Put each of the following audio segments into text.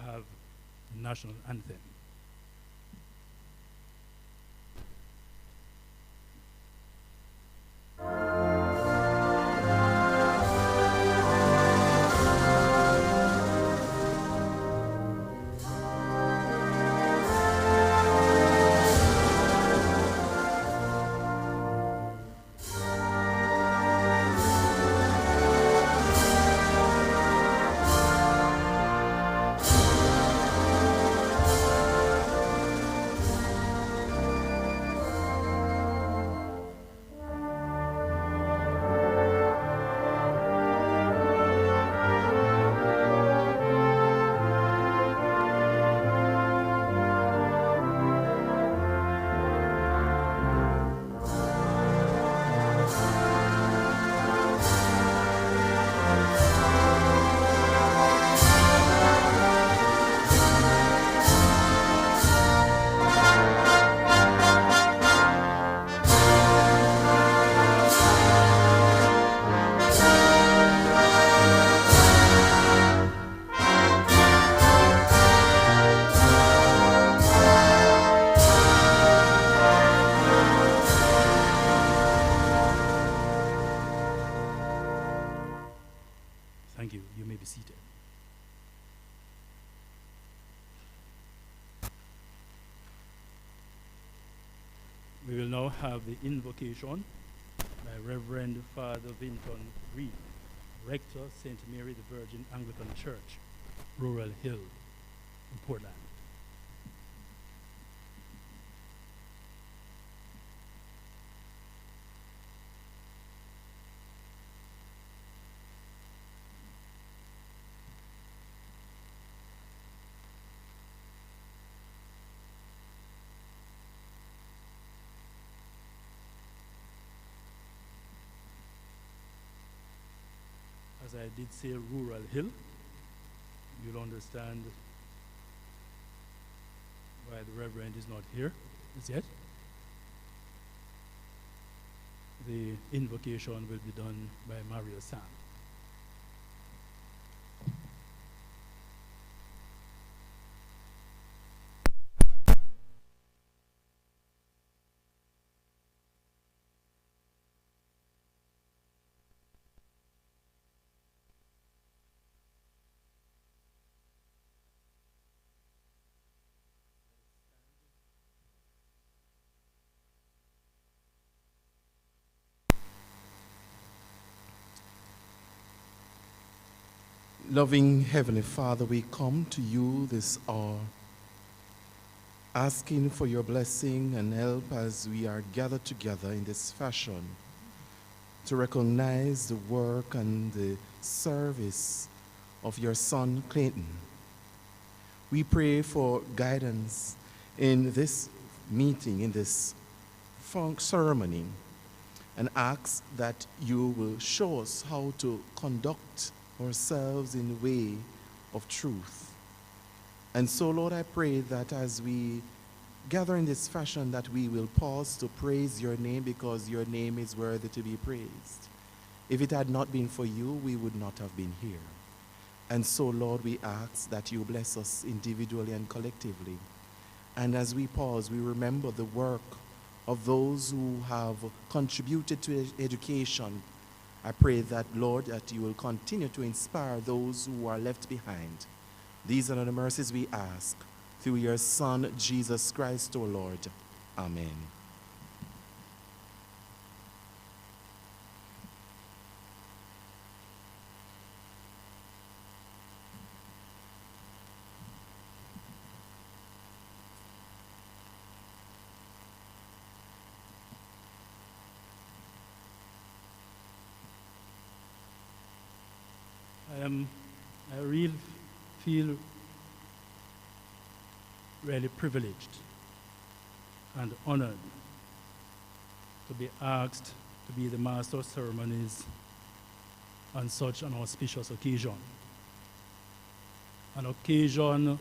have the national anthem. Thank you. You may be seated. We will now have the invocation by Reverend Father Vinton Reed, Rector, St. Mary the Virgin Anglican Church, Rural Hill, in Portland. As I did say, Rural Hill, you'll understand why the Reverend is not here as yet. The invocation will be done by Mario Sam. Loving Heavenly Father, we come to you this hour, asking for your blessing and help as we are gathered together in this fashion to recognize the work and the service of your son, Clayton. We pray for guidance in this meeting, in this ceremony, and ask that you will show us how to conduct ourselves in the way of truth. And so, Lord, I pray that as we gather in this fashion, that we will pause to praise your name, because your name is worthy to be praised. If it had not been for you, we would not have been here. And so, Lord, we ask that you bless us individually and collectively. And as we pause, we remember the work of those who have contributed to education. I pray that, Lord, that you will continue to inspire those who are left behind. These are the mercies we ask through your Son, Jesus Christ, O Lord. Amen. I really feel really privileged and honored to be asked to be the Master of Ceremonies on such an auspicious occasion. An occasion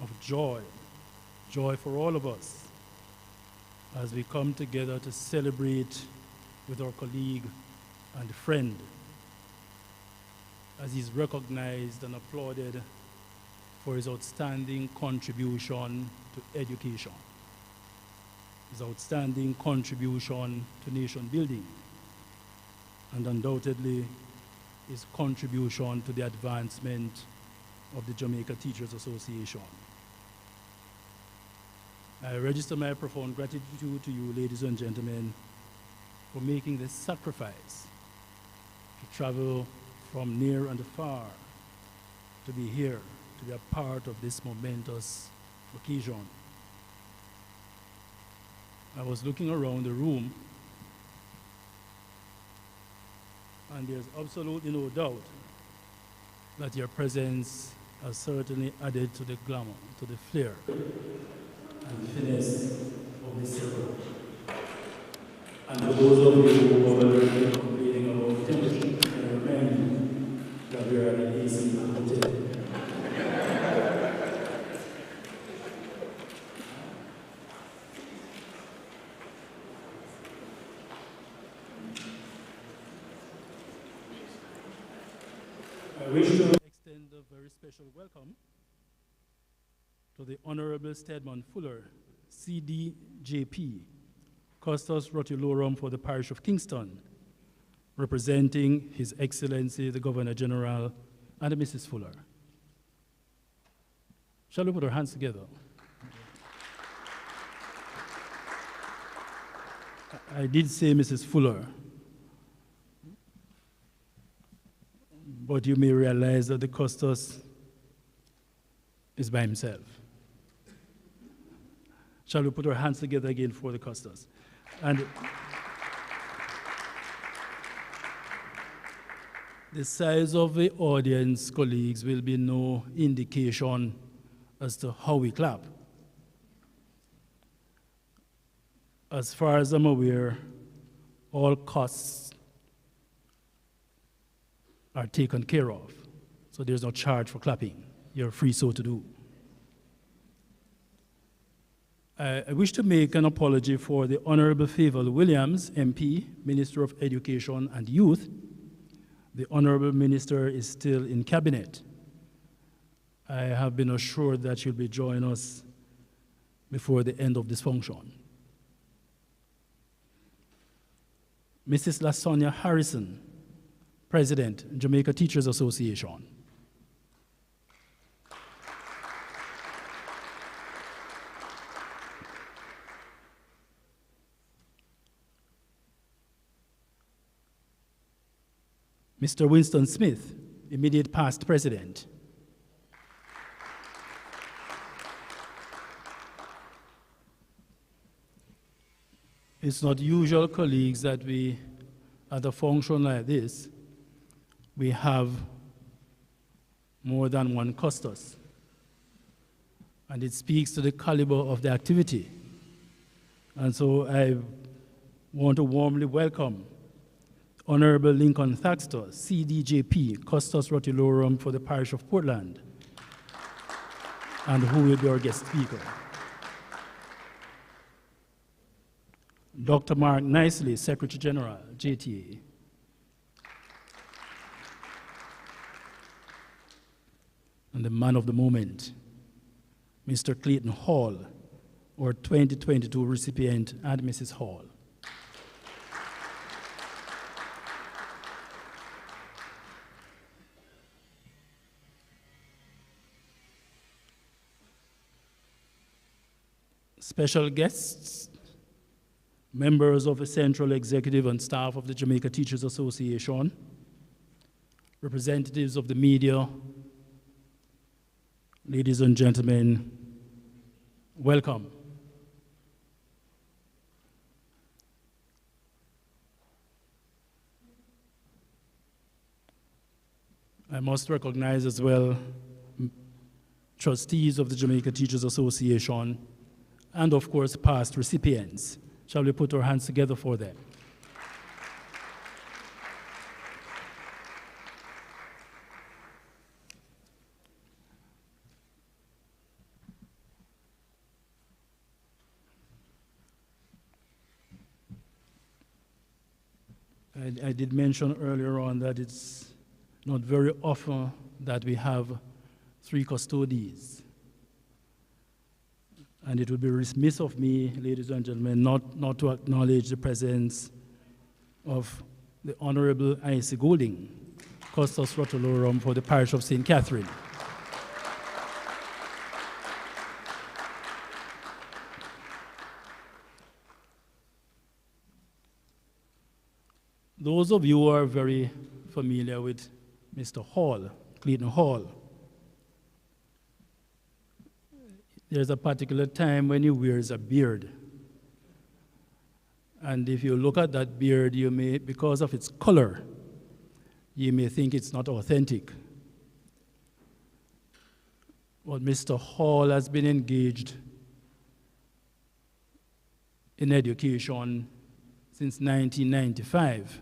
of joy for all of us. as we come together to celebrate with our colleague and friend, as he's recognized and applauded for his outstanding contribution to education, his outstanding contribution to nation building, and undoubtedly his contribution to the advancement of the Jamaica Teachers Association. I register my profound gratitude to you, ladies and gentlemen, for making this sacrifice to travel from near and far to be here, to be a part of this momentous occasion. I was looking around the room, and there's absolutely no doubt that your presence has certainly added to the glamour, to the flair and finesse of this ceremony. And for those of you who are already complaining about temperature, I remind you that we are at the AC hotel. I wish to extend a very special welcome to the Honorable Stedman Fuller, CDJP, Custos Rotulorum for the Parish of Kingston, representing His Excellency the Governor General and Mrs. Fuller. Shall we put our hands together? I did say Mrs. Fuller, but you may realize that the Custos is by himself. Shall we put our hands together again for the Custos? And the size of the audience, colleagues, will be no indication as to how we clap. As far as I'm aware, all costs are taken care of. So there's no charge for clapping. You're free so to do. I wish to make an apology for the Honorable Favour Williams, MP, Minister of Education and Youth. The Honorable Minister is still in Cabinet. I have been assured that she'll be joining us before the end of this function. Mrs. LaSonia Harrison, President, Jamaica Teachers Association. Mr. Winston Smith, immediate past President. It's not usual, colleagues, that we, at a function like this, we have more than one Custos. And it speaks to the caliber of the activity. And so I want to warmly welcome Honorable Lincoln Thaxter, CDJP, Custos Rotulorum for the Parish of Portland, and who will be our guest speaker. Dr. Mark Nicely, Secretary General, JTA. And the man of the moment, Mr. Clayton Hall, our 2022 recipient, and Mrs. Hall. Special guests, members of the Central Executive and staff of the Jamaica Teachers Association, representatives of the media, ladies and gentlemen, welcome. I must recognize as well trustees of the Jamaica Teachers Association and, of course, past recipients. Shall we put our hands together for them? I did mention earlier on that it's not very often that we have 3 custodies. And it would be remiss of me, ladies and gentlemen, not to acknowledge the presence of the Honorable I.C. Golding, Custos Rotolorum for the parish of St. Catherine. Those of you who are very familiar with Mr. Hall, Clayton Hall, there's a particular time when he wears a beard. And if you look at that beard, you may, because of its color, you may think it's not authentic. But Mr. Hall has been engaged in education since 1995.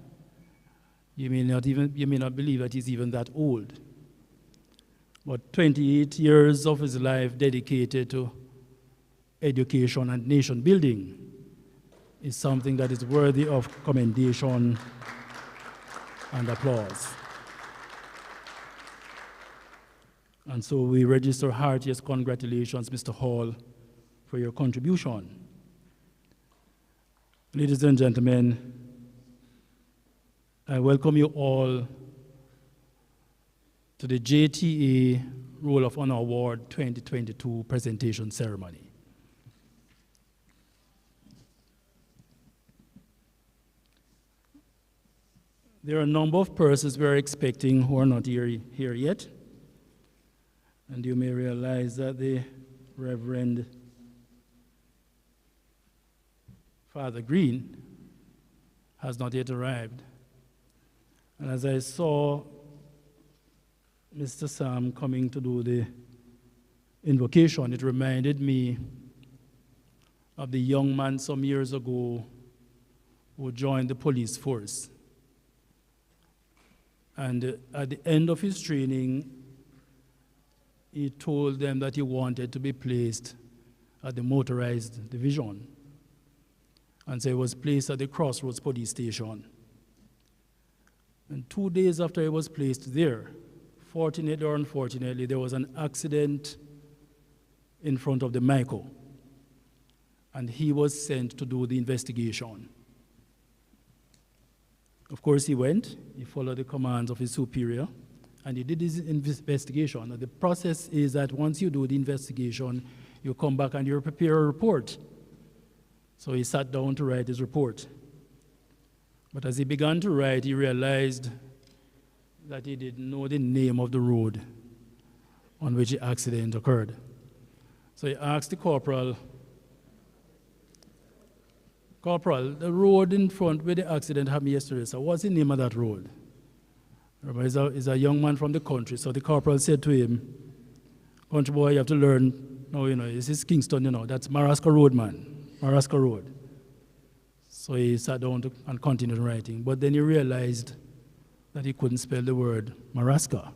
You may not believe that he's even that old. But 28 years of his life dedicated to education and nation building is something that is worthy of commendation and applause. And so we register heartiest congratulations, Mr. Hall, for your contribution. Ladies and gentlemen, I welcome you all to the JTA Roll of Honor Award 2022 presentation ceremony. There are a number of persons we're expecting who are not here yet. And you may realize that the Reverend Father Green has not yet arrived. And as I saw Mr. Sam coming to do the invocation, it reminded me of the young man some years ago who joined the police force. And at the end of his training, he told them that he wanted to be placed at the motorized division. And so he was placed at the Crossroads police station. And 2 days after he was placed there, fortunately or unfortunately, there was an accident in front of the Mico. And he was sent to do the investigation. Of course, he went, he followed the commands of his superior, and he did his investigation. Now, the process is that once you do the investigation, you come back and you prepare a report. So he sat down to write his report. But as he began to write, he realized that he didn't know the name of the road on which the accident occurred. So he asked the corporal, "Corporal, the road in front where the accident happened yesterday, so what's the name of that road?" Remember, he's a young man from the country, so the corporal said to him, "Country boy, you have to learn, this is Kingston, that's Marasca Road, man, Marasca Road." So he sat down and continued writing, but then he realized that he couldn't spell the word Marasca.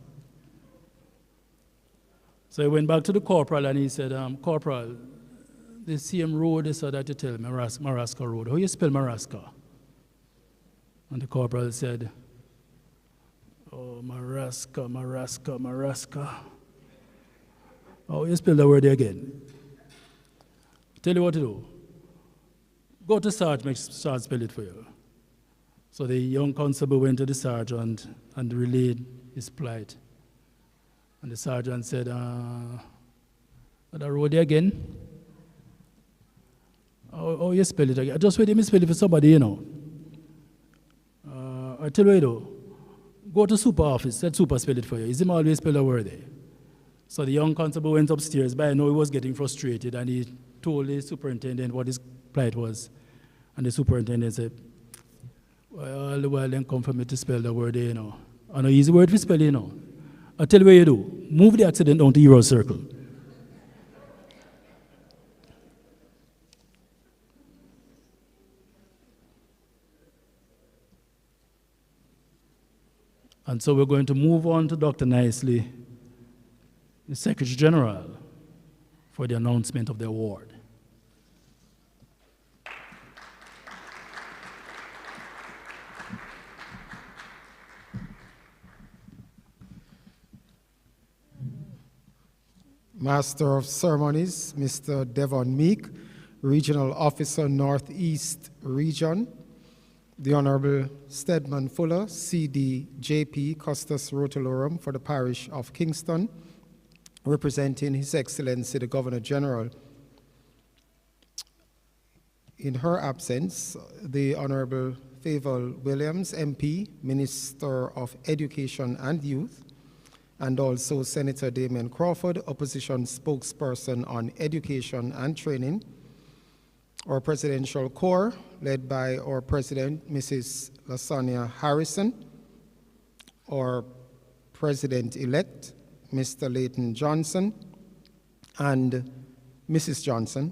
So he went back to the corporal and he said, "Corporal, the same road is that you tell me, Marasca Road. How you spell Marasca?" And the corporal said, "Oh, Marasca. Oh, you spell the word again. Tell you what to do. Go to Sarge, make Sarge spell it for you." So the young constable went to the sergeant and relayed his plight. And the sergeant said, "That road there again? Oh, you spell it again. Just wait, let me spell it for somebody, I tell you what you do. Go to super office, let super spell it for you. Is him always spell a word there?" So the young constable went upstairs, but I know he was getting frustrated, and he told the superintendent what his plight was. And the superintendent said, "Well, all the while then come for me to spell the word there, I know easy word for spelling, I tell you what you do. Move the accident down to Euro Circle." And so we're going to move on to Dr. Nicely, the Secretary General, for the announcement of the award. Master of Ceremonies, Mr. Devon Meek, Regional Officer, Northeast Region, the Honorable Stedman Fuller, CD JP Custos Rotalorum for the Parish of Kingston, representing His Excellency the Governor General. In her absence, the Honorable Favour Williams, MP, Minister of Education and Youth, and also Senator Damien Crawford, Opposition Spokesperson on Education and Training. Our Presidential Corps, led by our President, Mrs. Lasagna Harrison, our President-elect, Mr. Leighton Johnson, and Mrs. Johnson,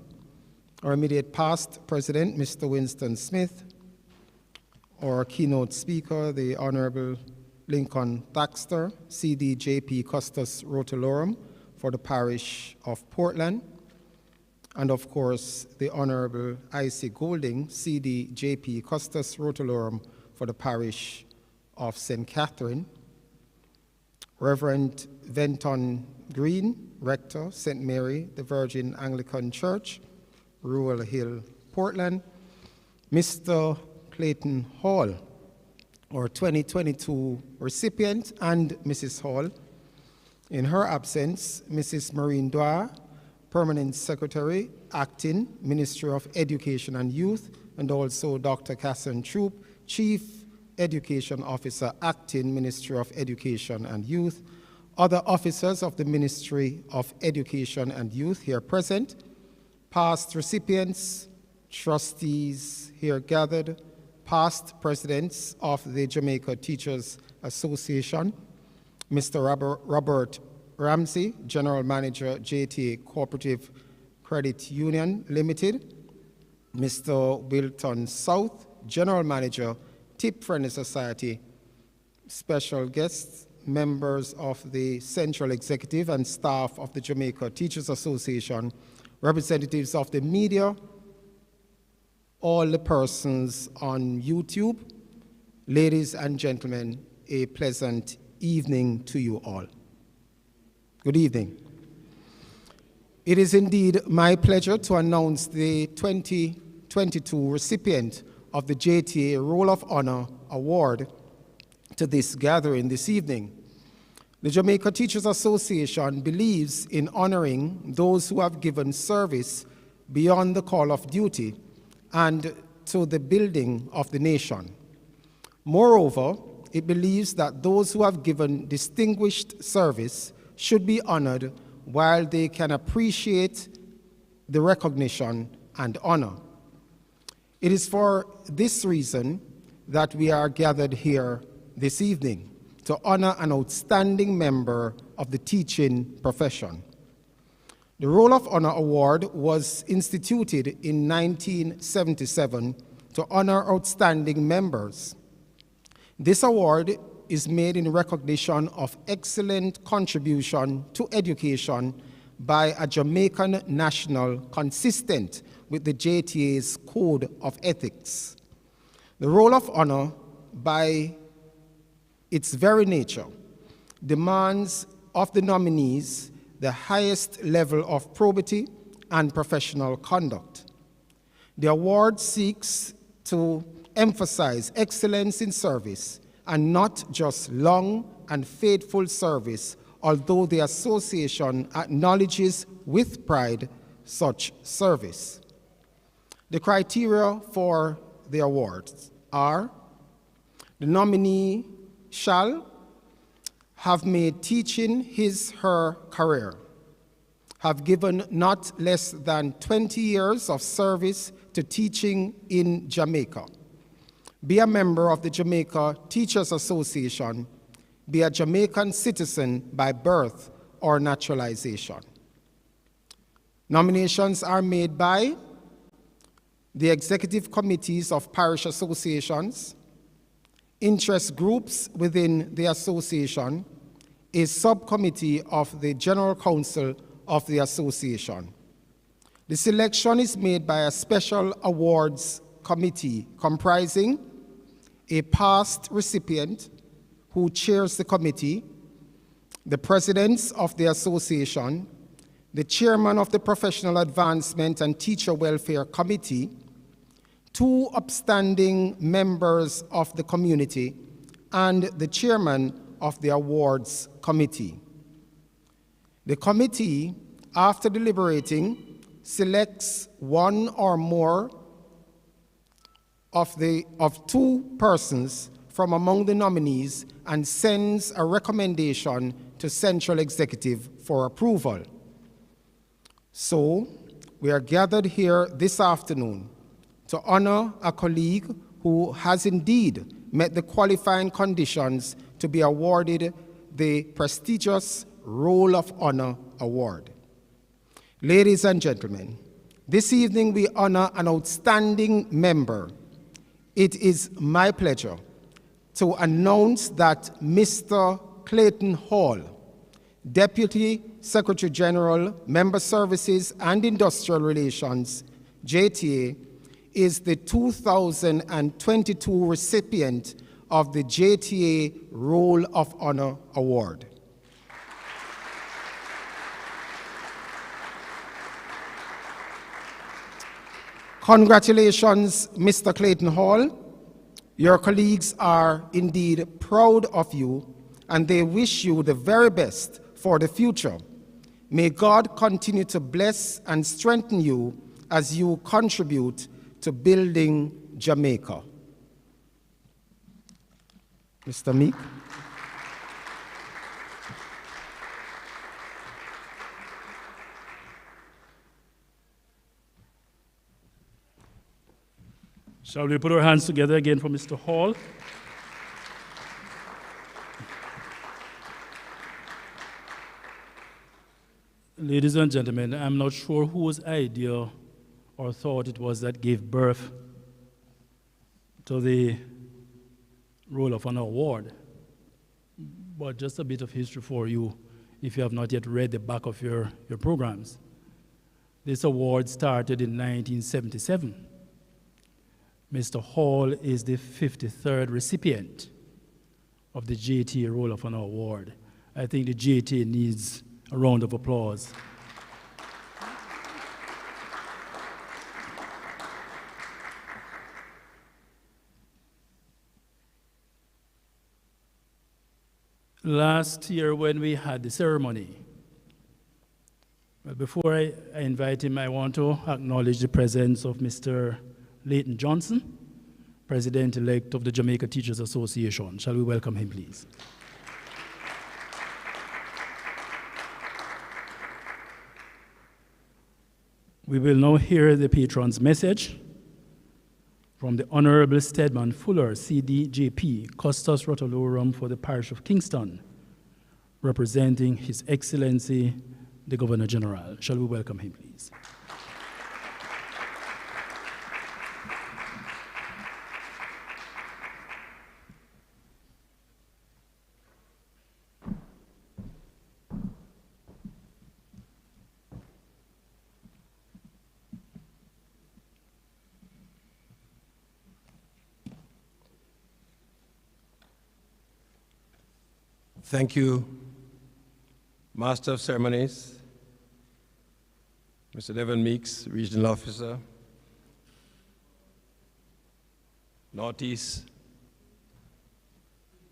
our immediate past President, Mr. Winston Smith, our keynote speaker, the Honorable Lincoln Thaxter, CDJP Custos Rotalorum for the Parish of Portland, and of course, the Honorable I.C. Golding, CDJP Custos Rotalorum for the Parish of St. Catherine, Reverend Venton Green, Rector, St. Mary, the Virgin Anglican Church, Rural Hill, Portland, Mr. Clayton Hall, our 2022 recipient, and Mrs. Hall. In her absence, Mrs. Maureen Dwyer, Permanent Secretary, Acting, Ministry of Education and Youth, and also Dr. Catherine Troop, Chief Education Officer, Acting, Ministry of Education and Youth, other officers of the Ministry of Education and Youth here present, past recipients, trustees here gathered, past presidents of the Jamaica Teachers Association, Mr. Robert Ramsey, General Manager, JTA Cooperative Credit Union Limited, Mr. Wilton South, General Manager, Tip Friendly Society, special guests, members of the Central Executive and staff of the Jamaica Teachers Association, representatives of the media, all the persons on YouTube, ladies and gentlemen, a pleasant evening to you all. Good evening. It is indeed my pleasure to announce the 2022 recipient of the JTA Roll of Honor Award to this gathering this evening. The Jamaica Teachers Association believes in honoring those who have given service beyond the call of duty and to the building of the nation. Moreover, it believes that those who have given distinguished service should be honored while they can appreciate the recognition and honor. It is for this reason that we are gathered here this evening to honor an outstanding member of the teaching profession. The Roll of Honor Award was instituted in 1977 to honor outstanding members. This award is made in recognition of excellent contribution to education by a Jamaican national consistent with the JTA's Code of Ethics. The Roll of Honor, by its very nature, demands of the nominees the highest level of probity and professional conduct. The award seeks to emphasize excellence in service and not just long and faithful service, although the association acknowledges with pride such service. The criteria for the awards are: the nominee shall have made teaching his/her career, have given not less than 20 years of service to teaching in Jamaica, be a member of the Jamaica Teachers Association, be a Jamaican citizen by birth or naturalization. Nominations are made by the executive committees of parish associations, interest groups within the association, a subcommittee of the General Council of the association. The selection is made by a special awards committee comprising a past recipient who chairs the committee, the presidents of the association, the chairman of the Professional Advancement and Teacher Welfare Committee, 2 upstanding members of the community, and the chairman of the Awards Committee. The committee, after deliberating, selects one or more of 2 persons from among the nominees and sends a recommendation to Central Executive for approval. So, we are gathered here this afternoon to honor a colleague who has indeed met the qualifying conditions to be awarded the prestigious Roll of Honor Award. Ladies and gentlemen, this evening we honor an outstanding member. It is my pleasure to announce that Mr. Clayton Hall, Deputy Secretary General, Member Services and Industrial Relations, JTA, is the 2022 recipient of the JTA Roll of Honor Award. Congratulations, Mr. Clayton Hall. Your colleagues are indeed proud of you, and they wish you the very best for the future. May God continue to bless and strengthen you as you contribute to building Jamaica. Mr. Meek. Shall we put our hands together again for Mr. Hall? Ladies and gentlemen, I'm not sure whose idea or thought it was that gave birth to the Roll of Honor Award. But just a bit of history for you, if you have not yet read the back of your programs. This award started in 1977. Mr. Hall is the 53rd recipient of the JTA Roll of Honor Award. I think the JTA needs a round of applause. Last year when we had the ceremony, well, before I invite him, I want to acknowledge the presence of Mr. Leighton Johnson, President-elect of the Jamaica Teachers Association. Shall we welcome him, please? We will now hear the patron's message from the Honorable Stedman Fuller, CDJP, Custos Rotolorum for the Parish of Kingston, representing His Excellency, the Governor General. Shall we welcome him, please? Thank you, Master of Ceremonies, Mr. Devon Meeks, Regional Officer, Northeast.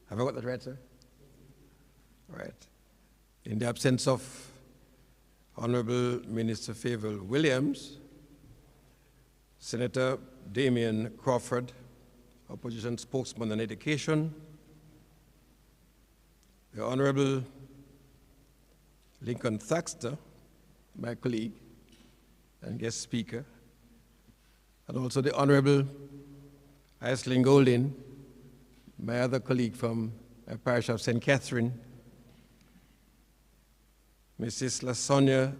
Have I got that right, sir? All right. In the absence of Honorable Minister Favour Williams, Senator Damian Crawford, Opposition Spokesman on Education, the Honorable Lincoln Thaxter, my colleague and guest speaker, and also the Honorable Aisling Goldin, my other colleague from my parish of St. Catherine, Mrs. LaSonia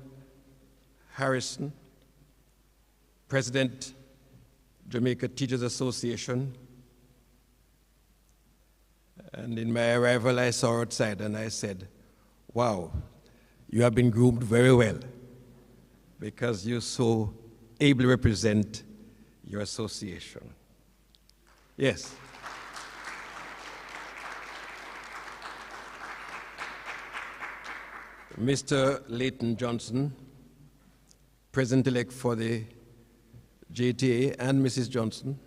Harrison, President, Jamaica Teachers Association. And in my arrival, I saw her outside and I said, wow, you have been groomed very well because you so ably represent your association. Yes. Mr. Leighton Johnson, President-elect for the JTA, and Mrs. Johnson.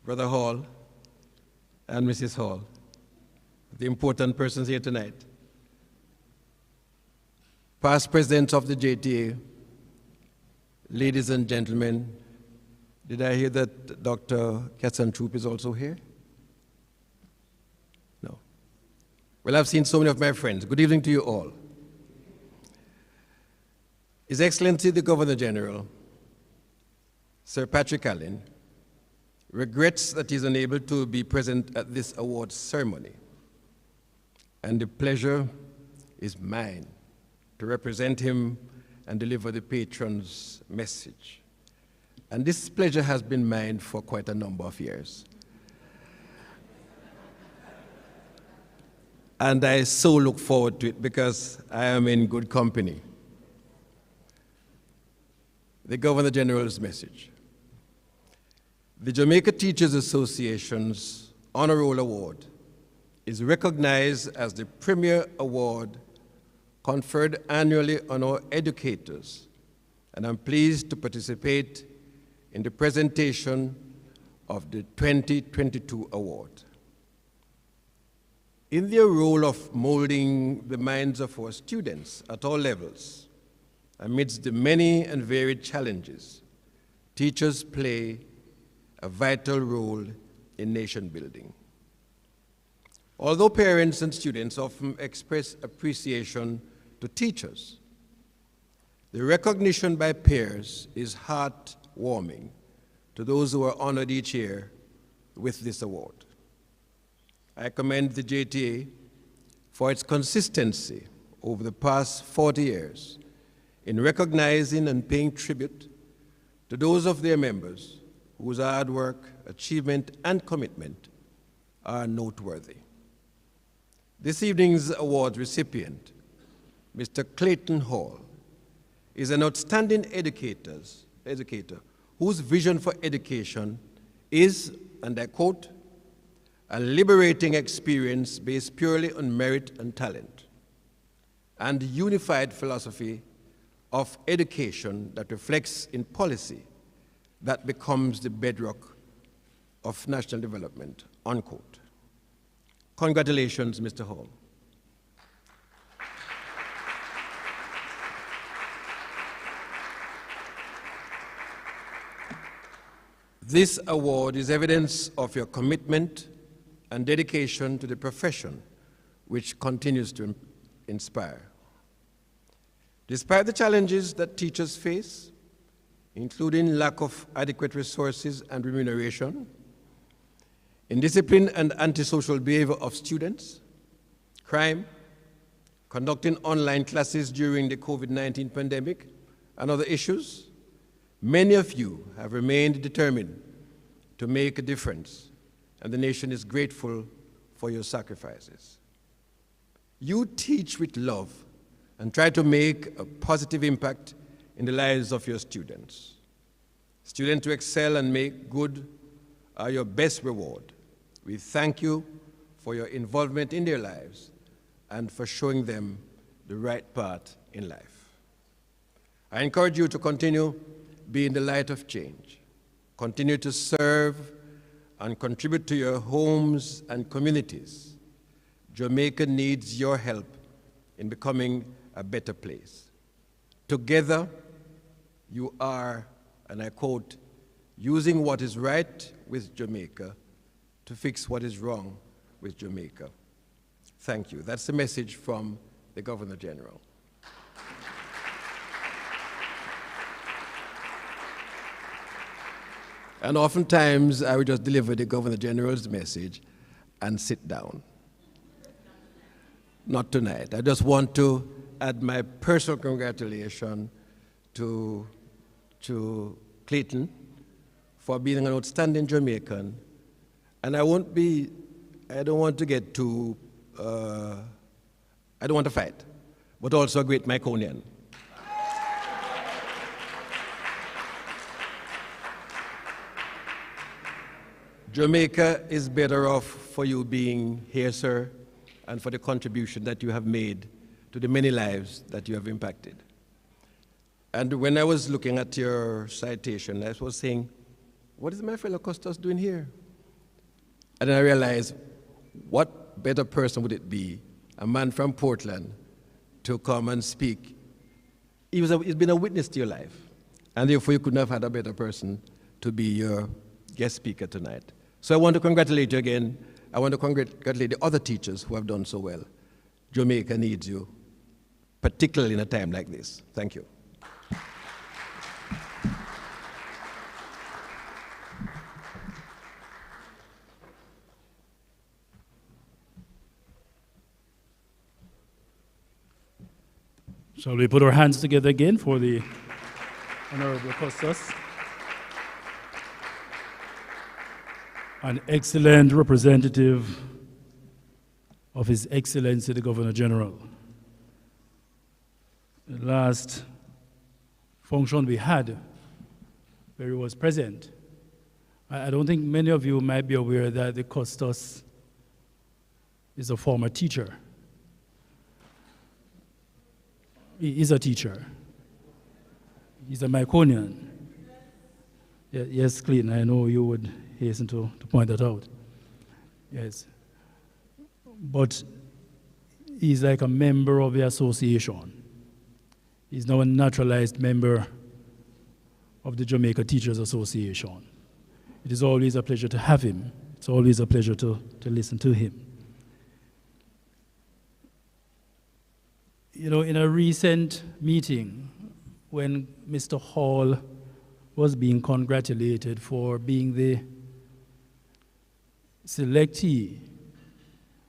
Brother Hall and Mrs. Hall, the important persons here tonight. Past presidents of the JTA, ladies and gentlemen, did I hear that Dr. Katsan-Troop is also here? No. Well, I've seen so many of my friends. Good evening to you all. His Excellency the Governor General, Sir Patrick Allen, regrets that he is unable to be present at this awards ceremony, and the pleasure is mine to represent him and deliver the patron's message. And this pleasure has been mine for quite a number of years. And I so look forward to it because I am in good company. The Governor General's message. The Jamaica Teachers Association's Honor Roll Award is recognized as the premier award conferred annually on our educators, and I'm pleased to participate in the presentation of the 2022 award. In their role of molding the minds of our students at all levels, amidst the many and varied challenges, teachers play a vital role in nation building. Although parents and students often express appreciation to teachers, the recognition by peers is heartwarming to those who are honored each year with this award. I commend the JTA for its consistency over the past 40 years in recognizing and paying tribute to those of their members whose hard work, achievement, and commitment are noteworthy. This evening's award recipient, Mr. Clayton Hall, is an outstanding educator whose vision for education is, and I quote, a liberating experience based purely on merit and talent, and a unified philosophy of education that reflects in policy that becomes the bedrock of national development, unquote. Congratulations, Mr. Hall. This award is evidence of your commitment and dedication to the profession, which continues to inspire. Despite the challenges that teachers face, including lack of adequate resources and remuneration, indiscipline and antisocial behavior of students, crime, conducting online classes during the COVID-19 pandemic, and other issues, many of you have remained determined to make a difference, and the nation is grateful for your sacrifices. You teach with love and try to make a positive impact in the lives of your students. Students who excel and make good are your best reward. We thank you for your involvement in their lives and for showing them the right path in life. I encourage you to continue being the light of change. Continue to serve and contribute to your homes and communities. Jamaica needs your help in becoming a better place. Together, you are, and I quote, using what is right with Jamaica to fix what is wrong with Jamaica. Thank you. That's the message from the Governor General. And oftentimes, I would just deliver the Governor General's message and sit down. Not tonight. I just want to add my personal congratulations to Clayton for being an outstanding Jamaican. And I don't want to get too, I don't want to fight, but also a great Myconian. Jamaica is better off for you being here, sir, and for the contribution that you have made to the many lives that you have impacted. And when I was looking at your citation, I was saying, what is my fellow Custos doing here? And then I realized, what better person would it be, a man from Portland, to come and speak? He's been a witness to your life, and therefore you couldn't have had a better person to be your guest speaker tonight. So I want to congratulate you again. I want to congratulate the other teachers who have done so well. Jamaica needs you, particularly in a time like this. Thank you. Shall we put our hands together again for the Honorable Custos? An excellent representative of His Excellency the Governor General. The last function we had where he was present, I don't think many of you might be aware that the Custos is a former teacher. He is a teacher. He's a Myconian. Yes, Clayton, I know you would hasten to point that out. Yes. But he's like a member of the association. He's now a naturalized member of the Jamaica Teachers Association. It is always a pleasure to have him. It's always a pleasure to listen to him. You know, in a recent meeting, when Mr. Hall was being congratulated for being the selectee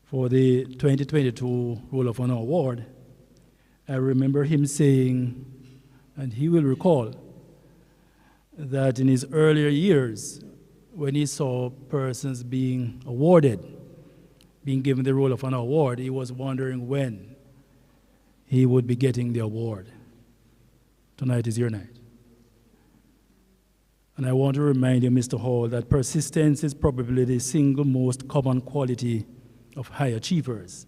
for the 2022 Roll of Honor Award, I remember him saying, and he will recall, that in his earlier years, when he saw persons being awarded, being given the Roll of Honor Award, he was wondering when he would be getting the award. Tonight is your night. And I want to remind you, Mr. Hall, that persistence is probably the single most common quality of high achievers.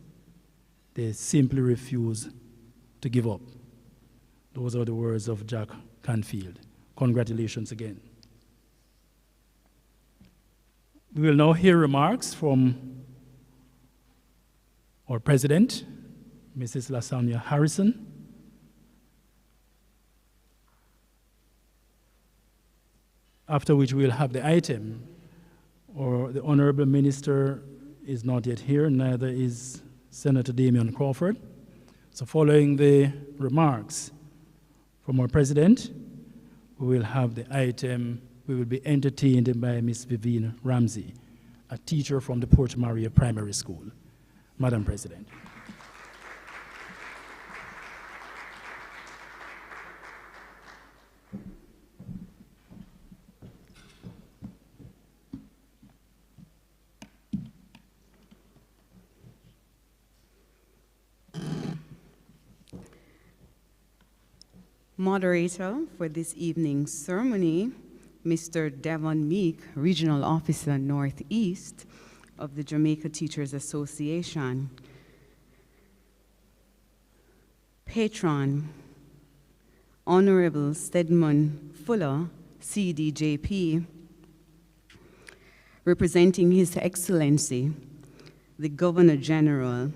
They simply refuse to give up. Those are the words of Jack Canfield. Congratulations again. We will now hear remarks from our president, Mrs. Lasagna Harrison. After which we'll have the item, or the Honorable Minister is not yet here, neither is Senator Damian Crawford. So following the remarks from our President, we will have the item, we will be entertained by Ms. Vivienne Ramsey, a teacher from the Port Maria Primary School. Madam President. Moderator for this evening's ceremony, Mr. Devon Meek, Regional Officer Northeast of the Jamaica Teachers Association. Patron, Honorable Stedman Fuller, CDJP, representing His Excellency, the Governor General,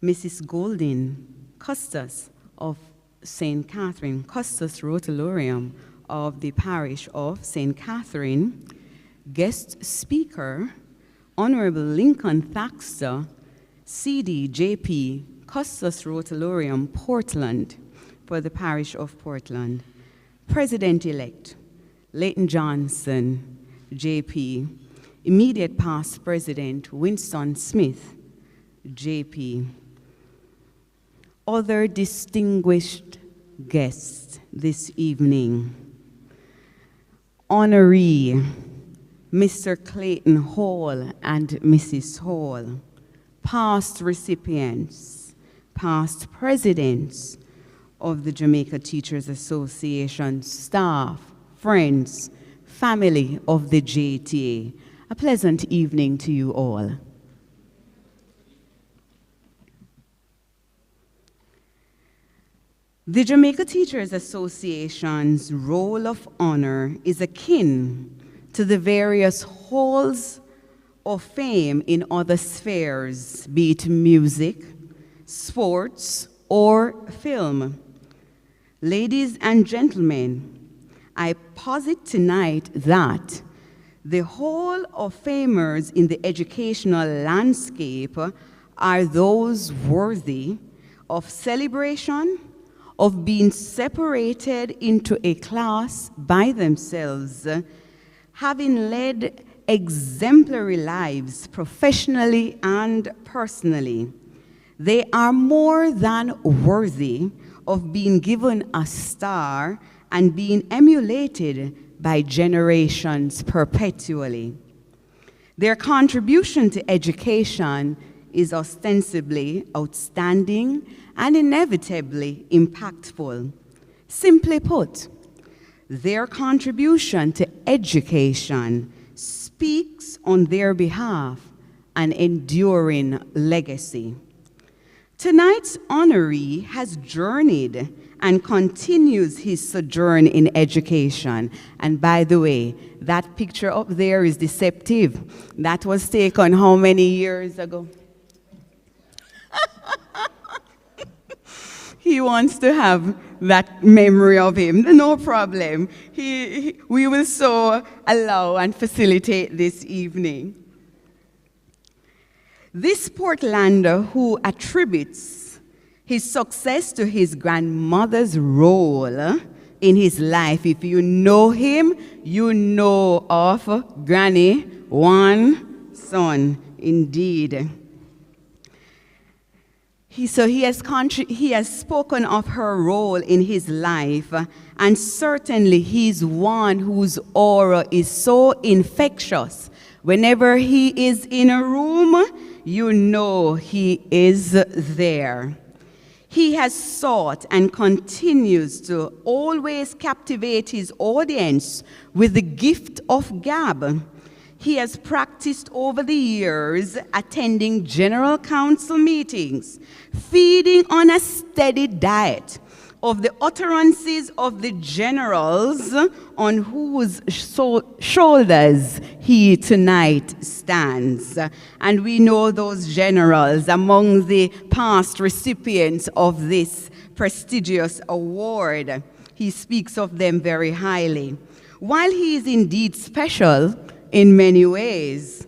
Mrs. Golden Custos of St. Catherine, Custos Rotularium of the parish of St. Catherine, guest speaker, Honorable Lincoln Thaxter, CDJP, Custos Rotularium, Portland, for the parish of Portland. President-elect, Leighton Johnson, JP, immediate past President, Winston Smith, JP. Other distinguished guests this evening. Honoree, Mr. Clayton Hall and Mrs. Hall. Past recipients, past presidents of the Jamaica Teachers Association, staff, friends, family of the JTA. A pleasant evening to you all. The Jamaica Teachers Association's roll of honor is akin to the various halls of fame in other spheres, be it music, sports, or film. Ladies and gentlemen, I posit tonight that the Hall of Famers in the educational landscape are those worthy of celebration, of being separated into a class by themselves, having led exemplary lives professionally and personally. They are more than worthy of being given a star and being emulated by generations perpetually. Their contribution to education is ostensibly outstanding and inevitably impactful. Simply put, their contribution to education speaks on their behalf an enduring legacy. Tonight's honoree has journeyed and continues his sojourn in education. And by the way, that picture up there is deceptive. That was taken how many years ago? He wants to have that memory of him. No problem. We will so allow and facilitate this evening. This Portlander who attributes his success to his grandmother's role in his life, if you know him, you know of Granny, one son, indeed. He has spoken of her role in his life, and certainly he's one whose aura is so infectious. Whenever he is in a room, you know he is there. He has sought and continues to always captivate his audience with the gift of gab. He has practiced over the years attending general council meetings, feeding on a steady diet of the utterances of the generals on whose shoulders he tonight stands. And we know those generals among the past recipients of this prestigious award. He speaks of them very highly. While he is indeed special in many ways,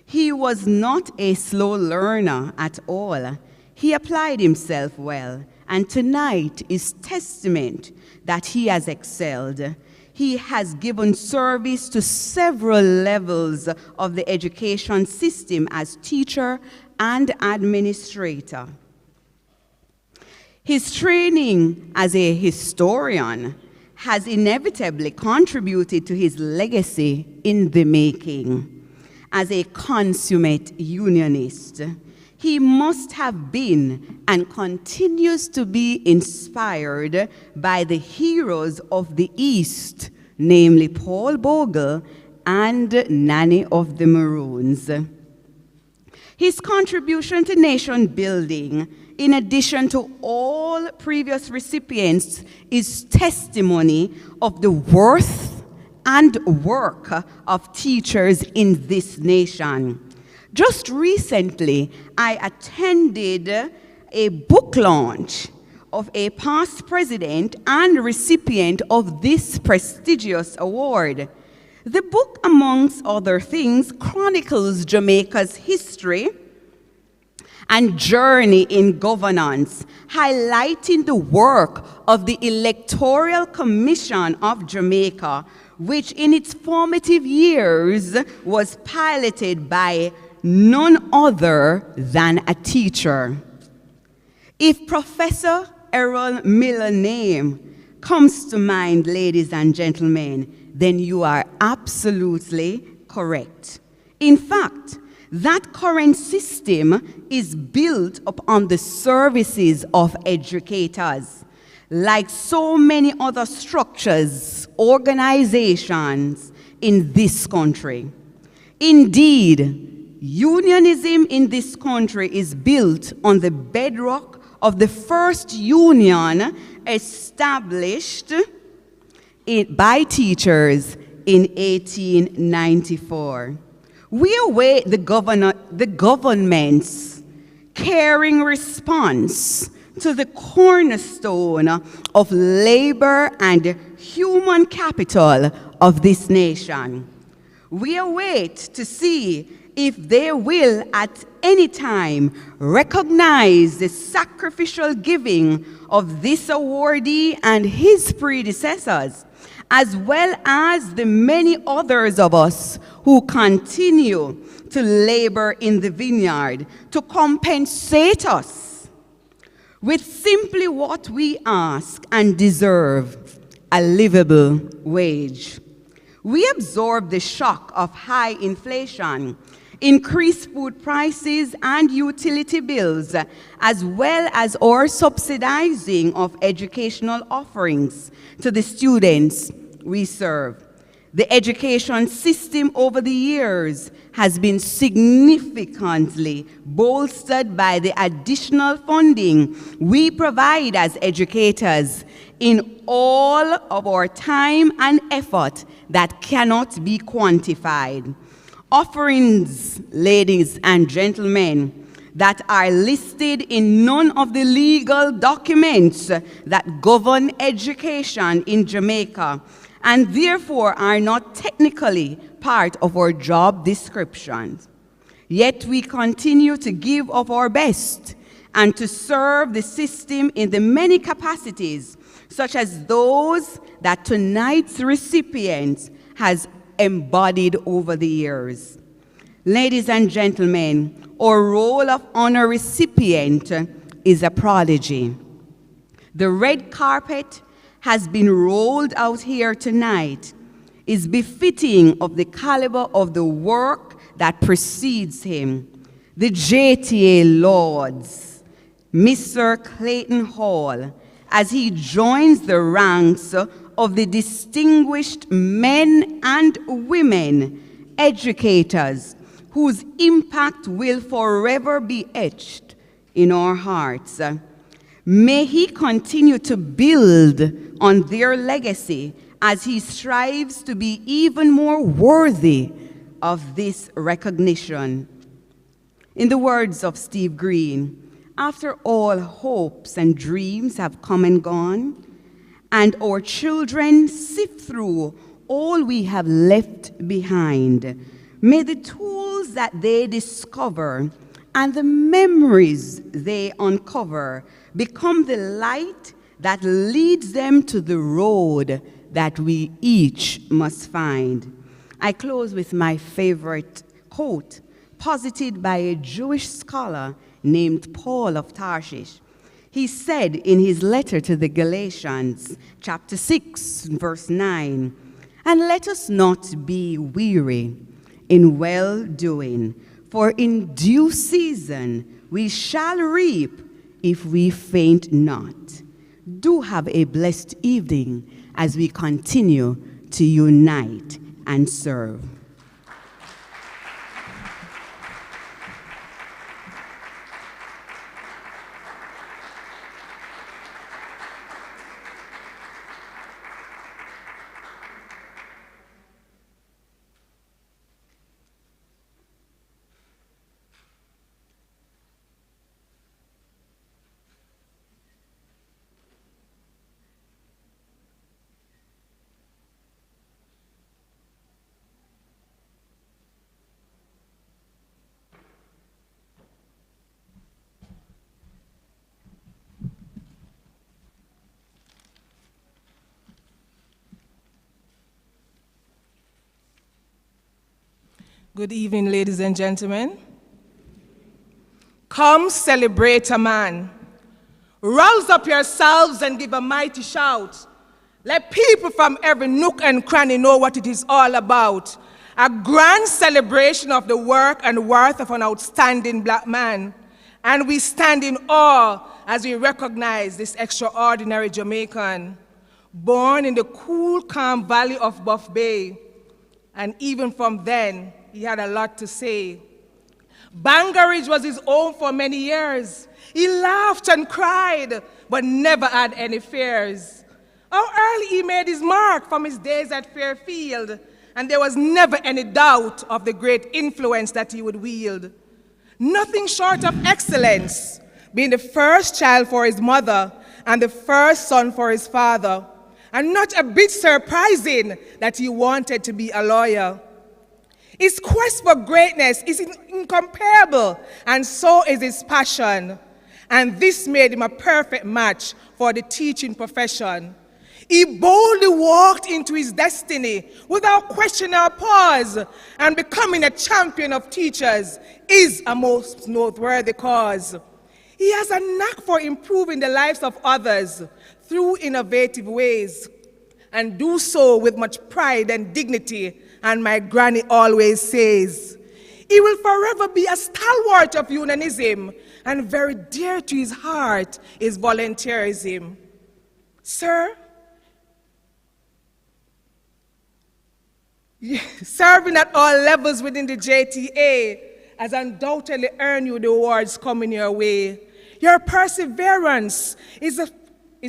he was not a slow learner at all. He applied himself well, and tonight is testament that he has excelled. He has given service to several levels of the education system as teacher and administrator. His training as a historian has inevitably contributed to his legacy in the making. As a consummate unionist, he must have been and continues to be inspired by the heroes of the East, namely Paul Bogle and Nanny of the Maroons. His contribution to nation building, in addition to all previous recipients, is testimony of the worth and work of teachers in this nation. Just recently, I attended a book launch of a past president and recipient of this prestigious award. The book, amongst other things, chronicles Jamaica's history and journey in governance, highlighting the work of the Electoral Commission of Jamaica, which in its formative years was piloted by none other than a teacher. If Professor Errol Miller's name comes to mind, ladies and gentlemen, then you are absolutely correct. In fact, that current system is built upon the services of educators. Like so many other structures, organizations, in this country. Indeed, unionism in this country is built on the bedrock of the first union established by teachers in 1894. We await the government's caring response to the cornerstone of labor and human capital of this nation. We await to see if they will at any time recognize the sacrificial giving of this awardee and his predecessors, as well as the many others of us who continue to labor in the vineyard to compensate us with simply what we ask and deserve, a livable wage. We absorb the shock of high inflation, increased food prices and utility bills, as well as our subsidizing of educational offerings to the students we serve. The education system over the years has been significantly bolstered by the additional funding we provide as educators in all of our time and effort that cannot be quantified. Offerings, ladies and gentlemen, that are listed in none of the legal documents that govern education in Jamaica, and therefore are not technically part of our job descriptions. Yet we continue to give of our best and to serve the system in the many capacities, such as those that tonight's recipient has embodied over the years. Ladies and gentlemen, our role of honor recipient is a prodigy. The red carpet has been rolled out here tonight is befitting of the caliber of the work that precedes him. The JTA Lords, Mr. Clayton Hall, as he joins the ranks of the distinguished men and women, educators, whose impact will forever be etched in our hearts. May he continue to build on their legacy as he strives to be even more worthy of this recognition. In the words of Steve Green, after all hopes and dreams have come and gone, and our children sift through all we have left behind, may the tools that they discover and the memories they uncover become the light that leads them to the road that we each must find. I close with my favorite quote, posited by a Jewish scholar named Paul of Tarshish. He said in his letter to the Galatians, chapter 6, verse 9, "And let us not be weary in well-doing, for in due season we shall reap if we faint not." Do have a blessed evening as we continue to unite and serve. Good evening, ladies and gentlemen. Come celebrate a man. Rouse up yourselves and give a mighty shout. Let people from every nook and cranny know what it is all about. A grand celebration of the work and worth of an outstanding black man. And we stand in awe as we recognize this extraordinary Jamaican, born in the cool, calm valley of Buff Bay, and even from then, he had a lot to say. Bangor Ridge was his home for many years. He laughed and cried, but never had any fears. How early he made his mark from his days at Fairfield, and there was never any doubt of the great influence that he would wield. Nothing short of excellence, being the first child for his mother and the first son for his father, and not a bit surprising that he wanted to be a lawyer. His quest for greatness is incomparable, and so is his passion. And this made him a perfect match for the teaching profession. He boldly walked into his destiny without question or pause, and becoming a champion of teachers is a most noteworthy cause. He has a knack for improving the lives of others through innovative ways, and do so with much pride and dignity, and my granny always says, he will forever be a stalwart of unionism, and very dear to his heart is volunteerism. Sir, serving at all levels within the JTA has undoubtedly earned you the awards coming your way. Your perseverance is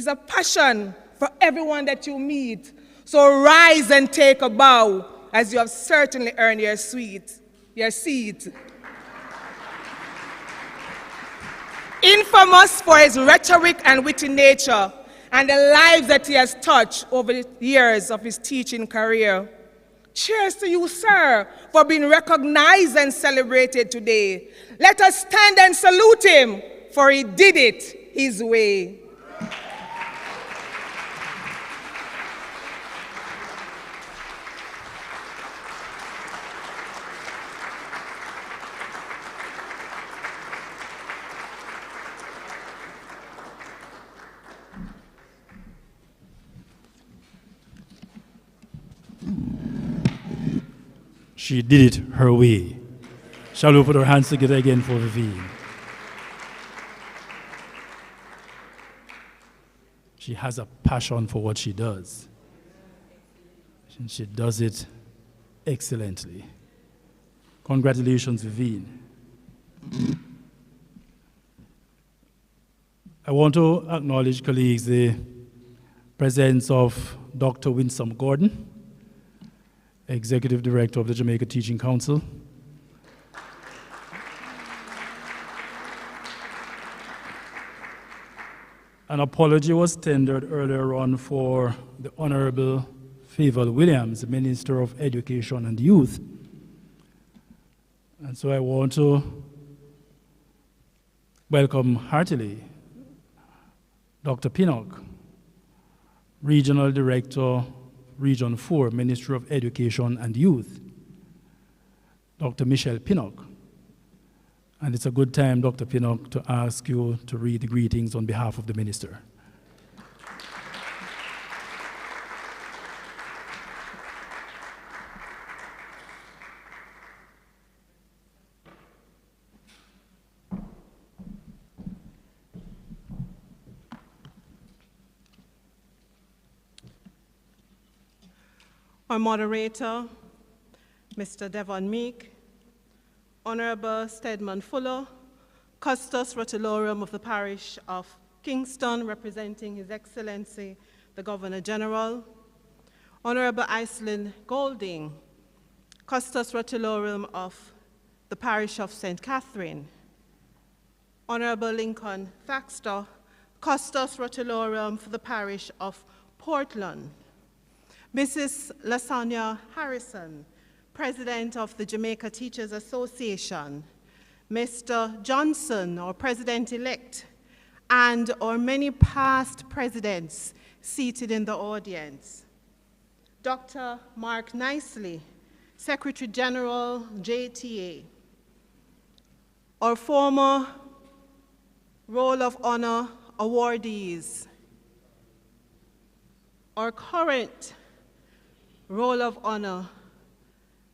a passion for everyone that you meet. So rise and take a bow, as you have certainly earned your seat. Infamous for his rhetoric and witty nature, and the lives that he has touched over the years of his teaching career. Cheers to you, sir, for being recognized and celebrated today. Let us stand and salute him, for he did it his way. She did it her way. Shall we put our hands together again for Vivienne? She has a passion for what she does. And she does it excellently. Congratulations, Vivienne. I want to acknowledge, colleagues, the presence of Dr. Winsome Gordon, Executive Director of the Jamaica Teaching Council. An apology was tendered earlier on for the Honorable Favour Williams, the Minister of Education and Youth. And so I want to welcome heartily Dr. Pinnock, Regional Director, Region 4, Ministry of Education and Youth, Dr. Michelle Pinnock. And it's a good time, Dr. Pinnock, to ask you to read the greetings on behalf of the Minister. Our moderator, Mr. Devon Meek, Honorable Stedman Fuller, Custos Rotulorum of the Parish of Kingston, representing His Excellency, the Governor General, Honorable Iceland Golding, Custos Rotulorum of the Parish of St. Catherine, Honorable Lincoln Thaxter, Custos Rotulorum for the Parish of Portland, Mrs. Lasagna Harrison, President of the Jamaica Teachers Association, Mr. Johnson, our President-elect, and our many past presidents seated in the audience. Dr. Mark Nicely, Secretary General, JTA. Our former Roll of Honor awardees. Our current Roll of Honor,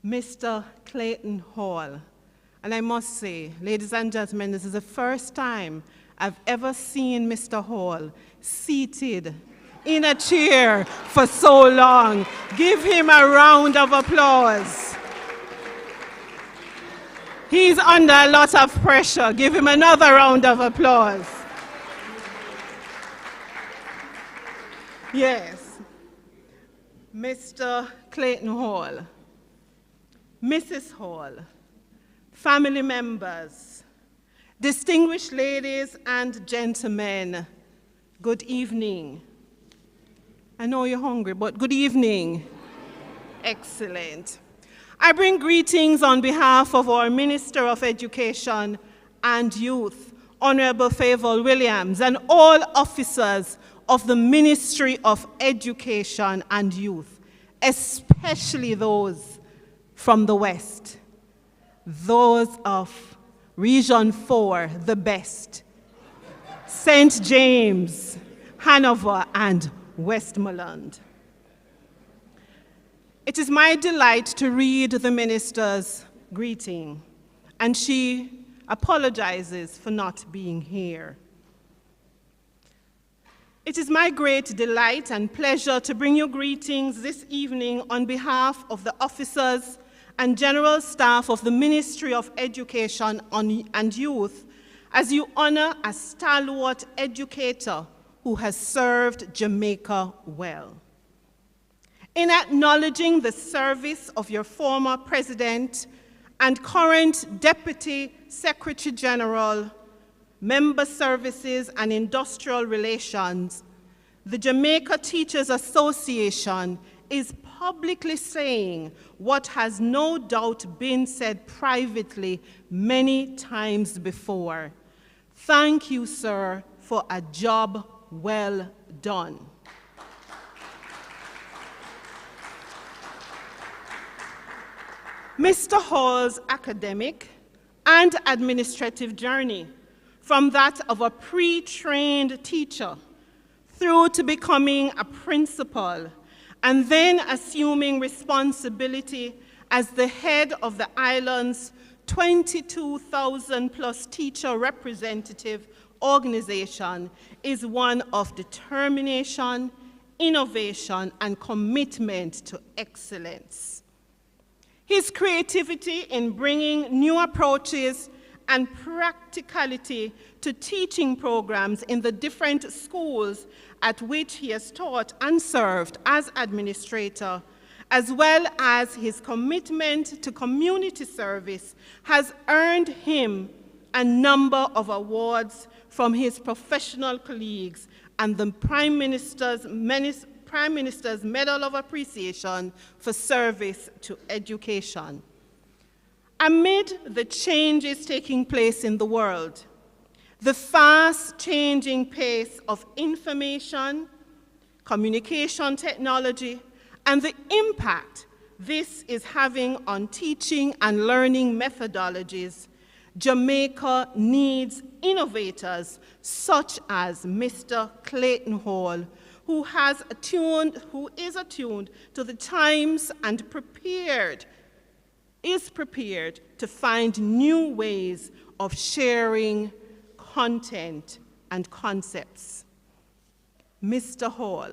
Mr. Clayton Hall. And I must say, ladies and gentlemen, this is the first time I've ever seen Mr. Hall seated in a chair for so long. Give him a round of applause. He's under a lot of pressure. Give him another round of applause. Yes. Mr. Clayton Hall, Mrs. Hall, family members, distinguished ladies and gentlemen, good evening. I know you're hungry, but good evening. Excellent. I bring greetings on behalf of our Minister of Education and Youth, Honorable Favour Williams, and all officers of the Ministry of Education and Youth, especially those from the West, those of Region 4, the best, St. James, Hanover, and Westmoreland. It is my delight to read the minister's greeting, and she apologizes for not being here. It is my great delight and pleasure to bring you greetings this evening on behalf of the officers and general staff of the Ministry of Education and Youth as you honor a stalwart educator who has served Jamaica well. In acknowledging the service of your former president and current Deputy Secretary General, Member Services and Industrial Relations, the Jamaica Teachers Association is publicly saying what has no doubt been said privately many times before. Thank you, sir, for a job well done. Mr. Hall's academic and administrative journey, from that of a pre-trained teacher through to becoming a principal and then assuming responsibility as the head of the island's 22,000 plus teacher representative organization, is one of determination, innovation, and commitment to excellence. His creativity in bringing new approaches and practicality to teaching programs in the different schools at which he has taught and served as administrator, as well as his commitment to community service, has earned him a number of awards from his professional colleagues and the Prime Minister's Medal of Appreciation for Service to Education. Amid the changes taking place in the world, the fast-changing pace of information, communication technology, and the impact this is having on teaching and learning methodologies, Jamaica needs innovators such as Mr. Clayton Hall, who is attuned to the times and is prepared to find new ways of sharing content and concepts. Mr. Hall,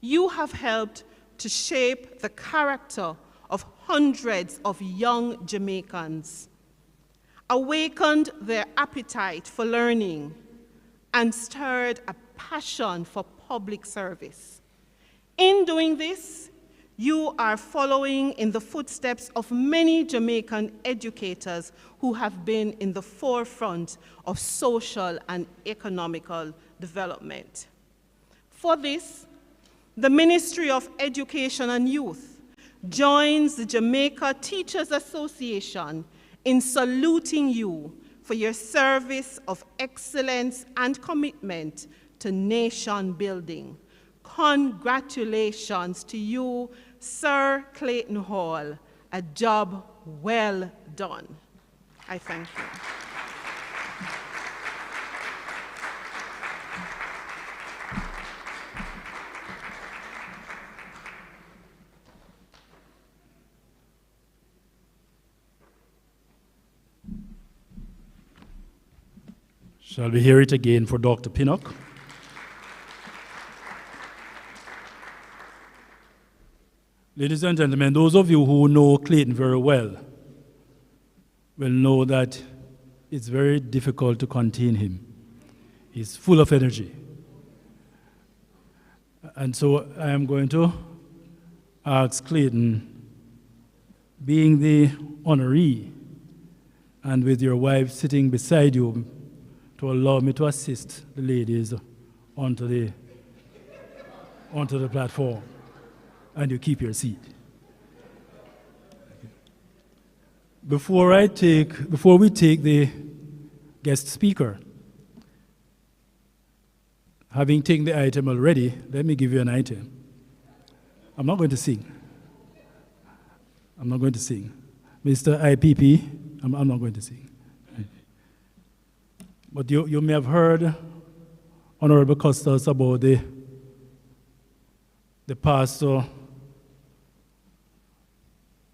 you have helped to shape the character of hundreds of young Jamaicans, awakened their appetite for learning, and stirred a passion for public service. In doing this, you are following in the footsteps of many Jamaican educators who have been in the forefront of social and economical development. For this, the Ministry of Education and Youth joins the Jamaica Teachers Association in saluting you for your service of excellence and commitment to nation building. Congratulations to you, Sir Clayton Hall. A job well done. I thank you. Shall we hear it again for Dr. Pinnock? Ladies and gentlemen, those of you who know Clayton very well will know that it's very difficult to contain him. He's full of energy. And so I am going to ask Clayton, being the honoree, and with your wife sitting beside you, to allow me to assist the ladies onto the platform, and you keep your seat. Before we take the guest speaker, having taken the item already, let me give you an item. I'm not going to sing. Mr. IPP, I'm not going to sing. But you may have heard Honorable Costas about the pastor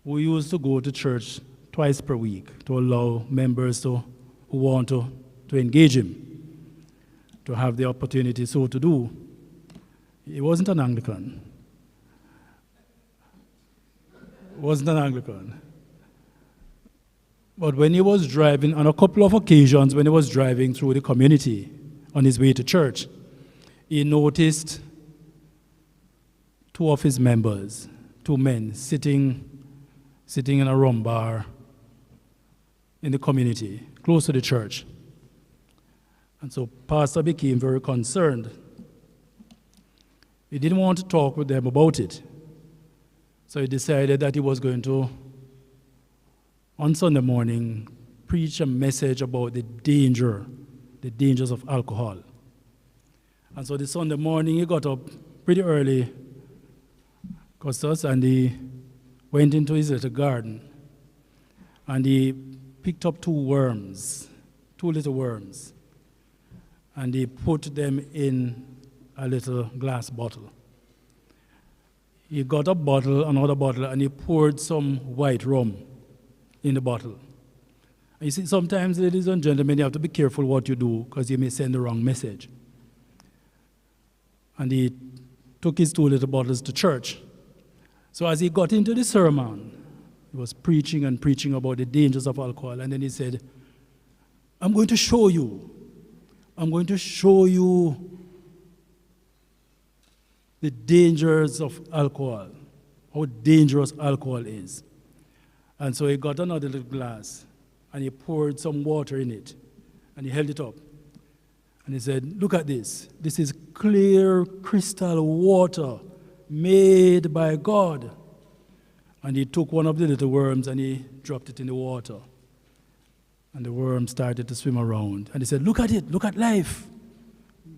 who used to go to church twice per week to allow members who want to engage him to have the opportunity so to do. He wasn't an Anglican. But when he was driving, on a couple of occasions when he was driving through the community on his way to church, he noticed two of his members, two men, sitting in a rum bar in the community, close to the church. And so Pastor became very concerned. He didn't want to talk with them about it. So he decided that he was going to, on Sunday morning, preach a message about the dangers of alcohol. And so this Sunday morning, he got up pretty early, Costas, and he went into his little garden, and he picked up two little worms, and he put them in a little glass bottle. He got another bottle, and he poured some white rum in the bottle. And you see, sometimes, ladies and gentlemen, you have to be careful what you do because you may send the wrong message. And he took his two little bottles to church. So as he got into the sermon, he was preaching about the dangers of alcohol, and then he said, I'm going to show you the dangers of alcohol, how dangerous alcohol is. And so he got another little glass, and he poured some water in it, and he held it up. And he said, look at this. This is clear crystal water made by God. And he took one of the little worms and he dropped it in the water. And the worm started to swim around. And he said, look at it, look at life.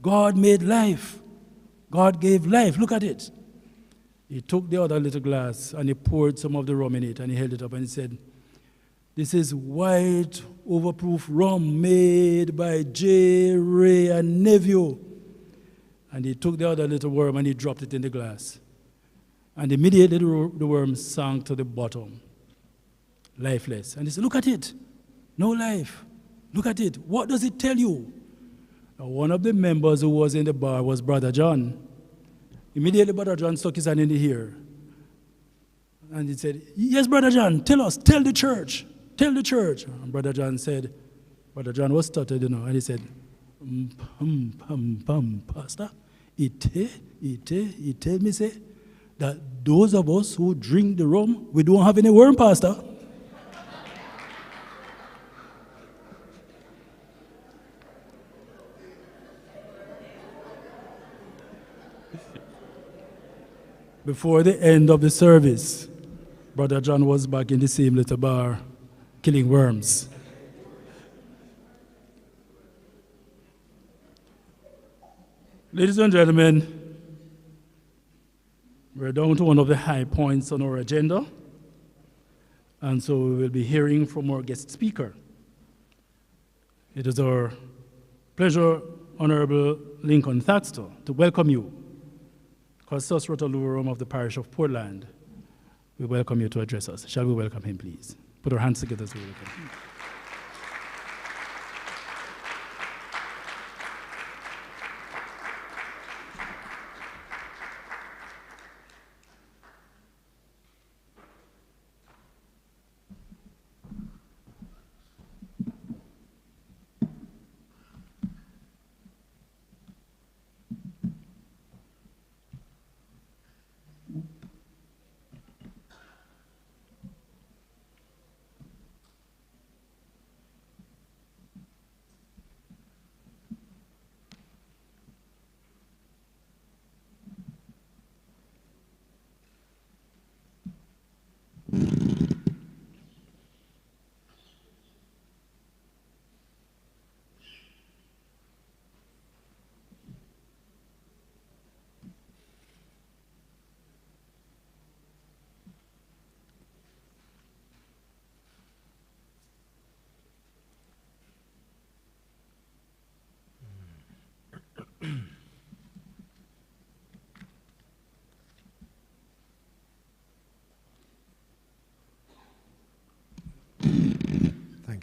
God made life. God gave life, look at it. He took the other little glass and he poured some of the rum in it and he held it up and he said, this is white overproof rum made by J. Ray and Nephew. And he took the other little worm and he dropped it in the glass. And immediately the worm sank to the bottom, lifeless. And he said, look at it, no life. Look at it, what does it tell you? Now, one of the members who was in the bar was Brother John. Immediately Brother John stuck his hand in the air. And he said, yes, Brother John, tell us, tell the church. And Brother John was stuttered, and he said, Pastor, he tell me, say, that those of us who drink the rum, we don't have any worm, Pastor. Before the end of the service, Brother John was back in the same little bar, killing worms. Ladies and gentlemen, we're down to one of the high points on our agenda, and so we will be hearing from our guest speaker. It is our pleasure, Honorable Lincoln Thaxter, to welcome you. Costas Rotalurum of the parish of Portland, we welcome you to address us. Shall we welcome him, please? Put our hands together as we welcome him.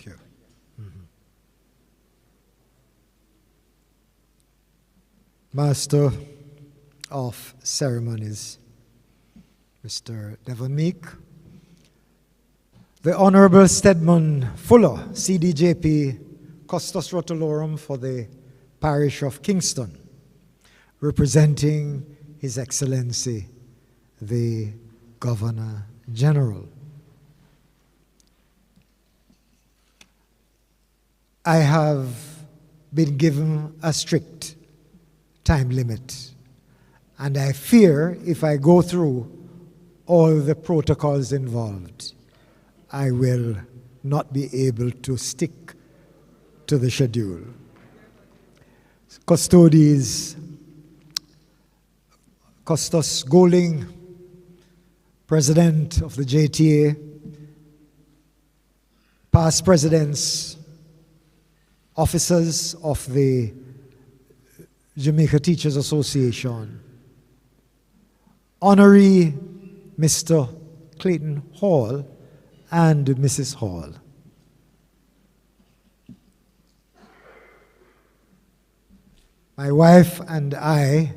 Thank you. Master of Ceremonies, Mr. Devon Meek, the Honorable Stedman Fuller, CDJP, Custos Rotolorum for the Parish of Kingston, representing His Excellency, the Governor General. I have been given a strict time limit, and I fear if I go through all the protocols involved, I will not be able to stick to the schedule. Custodies, Custos Goling, President of the JTA, past presidents, officers of the Jamaica Teachers Association, Honoree Mr. Clayton Hall and Mrs. Hall. My wife and I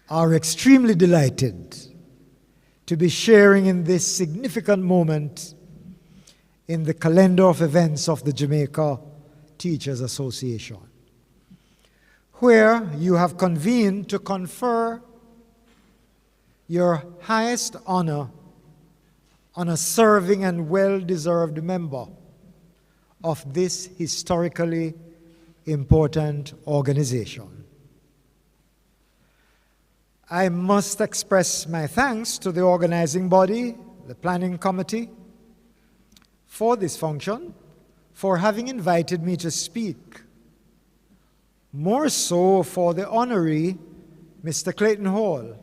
are extremely delighted to be sharing in this significant moment in the calendar of events of the Jamaica Teachers Association, where you have convened to confer your highest honor on a serving and well-deserved member of this historically important organization. I must express my thanks to the organizing body, the planning committee, for this function, for having invited me to speak. More so for the honoree, Mr. Clayton Hall,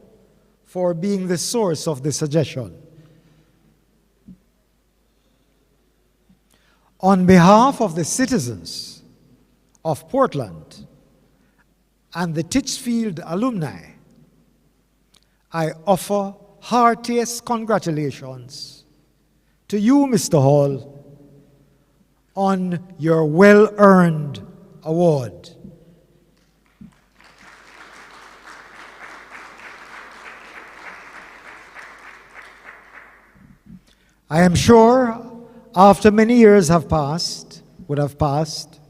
for being the source of the suggestion. On behalf of the citizens of Portland and the Titchfield alumni, I offer heartiest congratulations to you, Mr. Hall, on your well-earned award. I am sure after many years would have passed,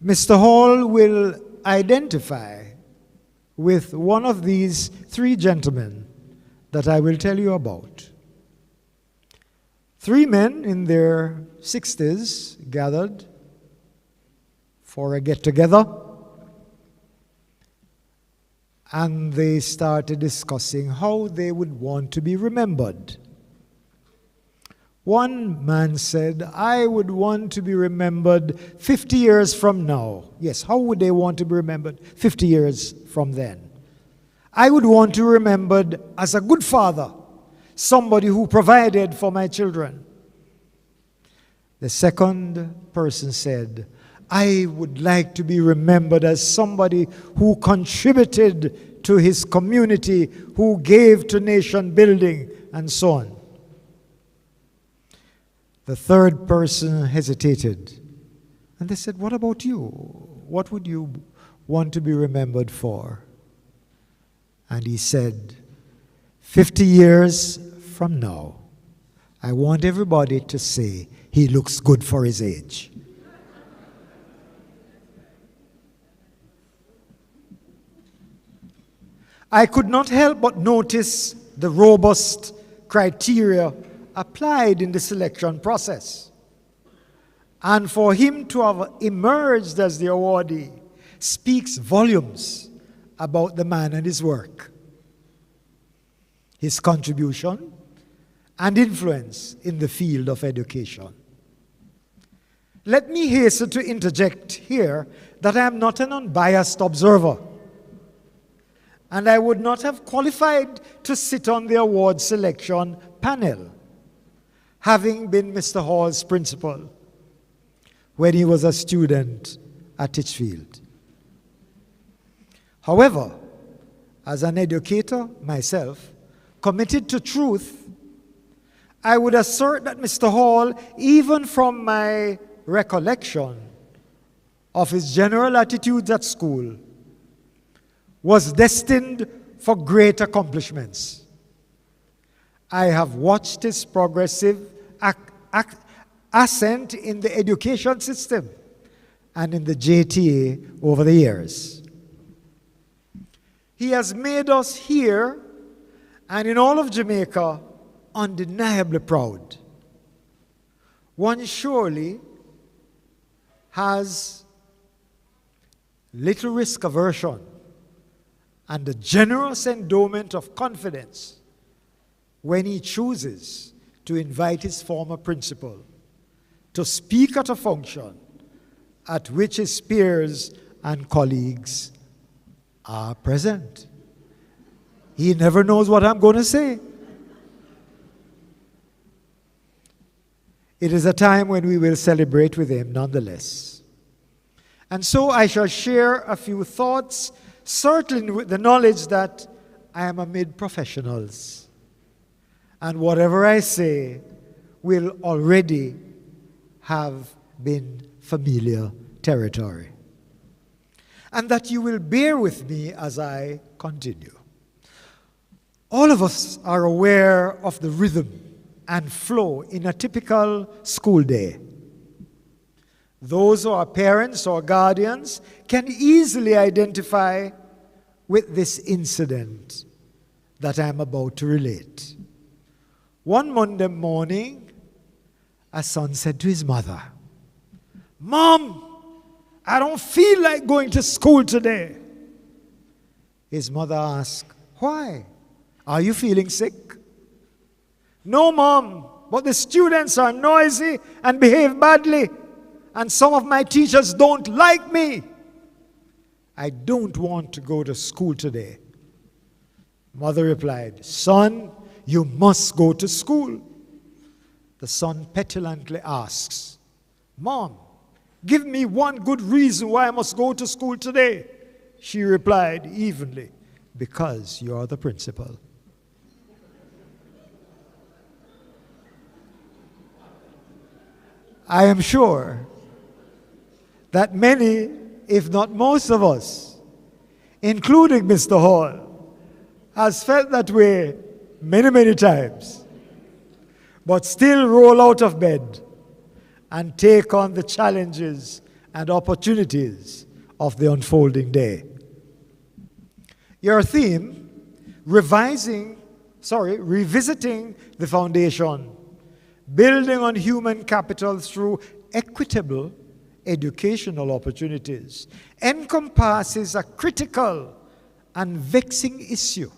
Mr. Hall will identify with one of these three gentlemen that I will tell you about. Three men in their 60s gathered for a get-together, and they started discussing how they would want to be remembered. One man said, I would want to be remembered 50 years from now. Yes, how would they want to be remembered 50 years from then? I would want to be remembered as a good father, somebody who provided for my children. The second person said, I would like to be remembered as somebody who contributed to his community, who gave to nation building, and so on. The third person hesitated, and they said, what about you? What would you want to be remembered for? And he said, 50 years from now, I want everybody to say he looks good for his age. I could not help but notice the robust criteria applied in the selection process. And for him to have emerged as the awardee speaks volumes about the man and his work, his contribution, and influence in the field of education. Let me hasten to interject here that I am not an unbiased observer, and I would not have qualified to sit on the award selection panel, having been Mr. Hall's principal when he was a student at Titchfield. However, as an educator myself, committed to truth I would assert that Mr. Hall, even from my recollection of his general attitudes at school, was destined for great accomplishments. I have watched his progressive ascent in the education system and in the JTA over the years. He has made us here and in all of Jamaica undeniably proud. One surely has little risk aversion and a generous endowment of confidence when he chooses to invite his former principal to speak at a function at which his peers and colleagues are present. He never knows what I'm going to say. It is a time when we will celebrate with him nonetheless. And so I shall share a few thoughts, certainly with the knowledge that I am amid professionals. And whatever I say will already have been familiar territory. And that you will bear with me as I continue. All of us are aware of the rhythm and flow in a typical school day. Those who are parents or guardians can easily identify with this incident that I am about to relate. One Monday morning, a son said to his mother, "Mom, I don't feel like going to school today." His mother asked, "Why? Are you feeling sick?" "No, Mom, but the students are noisy and behave badly, and some of my teachers don't like me. I don't want to go to school today." Mother replied, "Son, you must go to school." The son petulantly asks, "Mom, give me one good reason why I must go to school today." She replied evenly, "Because you are the principal." I am sure that many, if not most of us, including Mr. Hall, has felt that way many, many times, but still roll out of bed and take on the challenges and opportunities of the unfolding day. Your theme, revisiting the foundation, building on human capital through equitable educational opportunities, encompasses a critical and vexing issue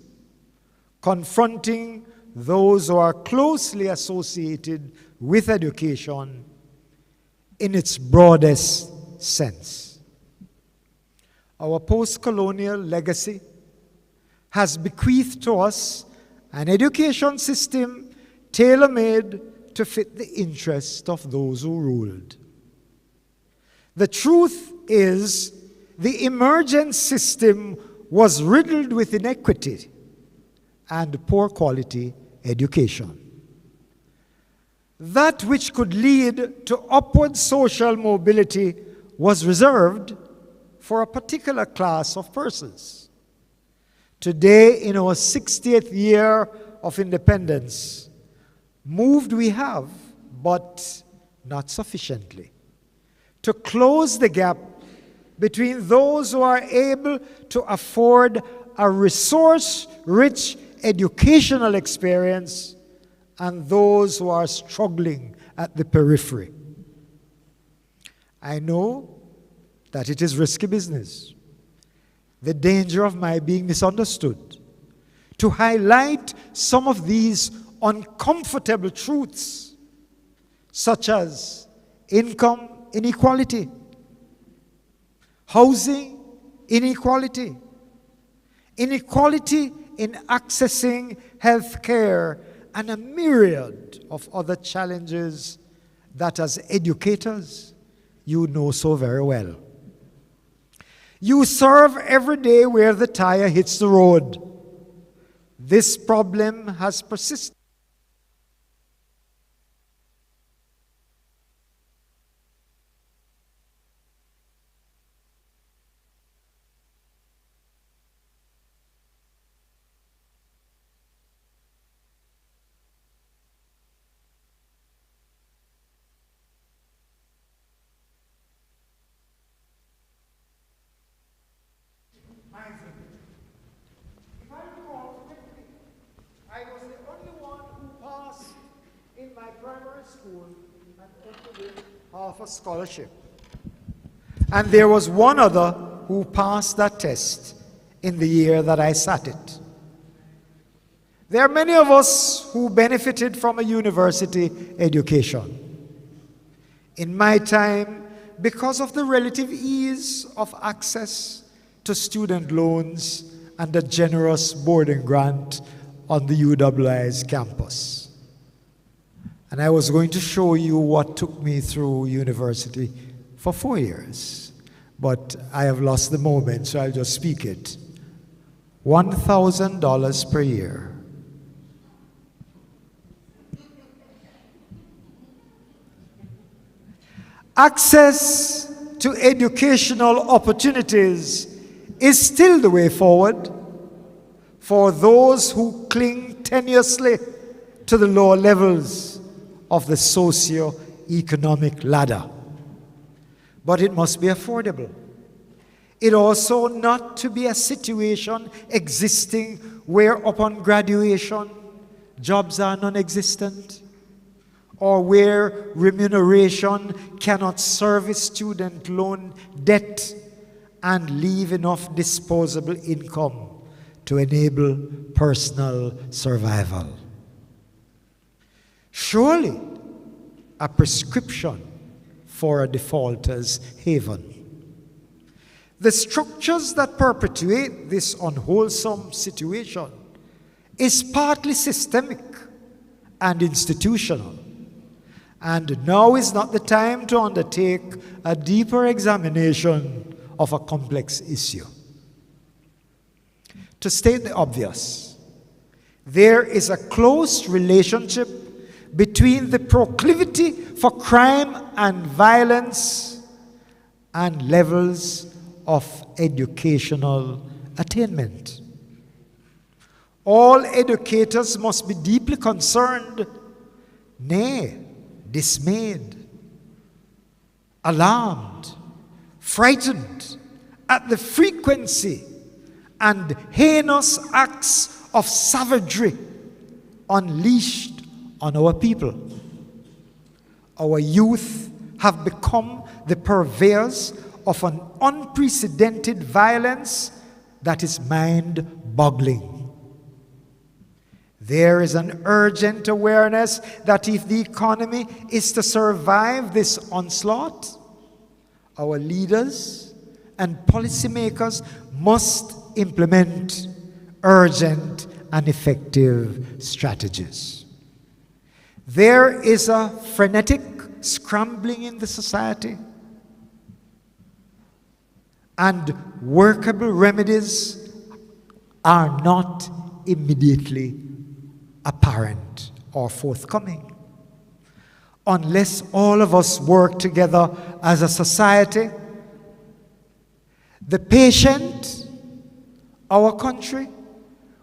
confronting those who are closely associated with education in its broadest sense. Our post-colonial legacy has bequeathed to us an education system tailor-made to fit the interest of those who ruled. The truth is, the emergent system was riddled with inequity and poor quality education. That which could lead to upward social mobility was reserved for a particular class of persons. Today, in our 60th year of independence, moved we have, but not sufficiently, to close the gap between those who are able to afford a resource-rich educational experience and those who are struggling at the periphery. I know that it is risky business, the danger of my being misunderstood, to highlight some of these uncomfortable truths, such as income inequality, housing inequality, inequality in accessing health care, and a myriad of other challenges that as educators you know so very well. You serve every day where the tire hits the road. This problem has persisted school and entered with half a scholarship. And there was one other who passed that test in the year that I sat it. There are many of us who benefited from a university education. In my time, because of the relative ease of access to student loans and a generous boarding grant on the UWI's campus. And I was going to show you what took me through university for 4 years. But I have lost the moment, so I'll just speak it. $1,000 per year. Access to educational opportunities is still the way forward for those who cling tenuously to the lower levels of the socio-economic ladder. But it must be affordable. It also not to be a situation existing where upon graduation jobs are non-existent, or where remuneration cannot service student loan debt and leave enough disposable income to enable personal survival. Surely, a prescription for a defaulter's haven. The structures that perpetuate this unwholesome situation is partly systemic and institutional. And now is not the time to undertake a deeper examination of a complex issue. To state the obvious, there is a close relationship between the proclivity for crime and violence and levels of educational attainment. All educators must be deeply concerned, nay, dismayed, alarmed, frightened at the frequency and heinous acts of savagery unleashed on our people. Our youth have become the purveyors of an unprecedented violence that is mind-boggling. There is an urgent awareness that if the economy is to survive this onslaught, our leaders and policymakers must implement urgent and effective strategies. There is a frenetic scrambling in the society, and workable remedies are not immediately apparent or forthcoming. Unless all of us work together as a society, the patient, our country,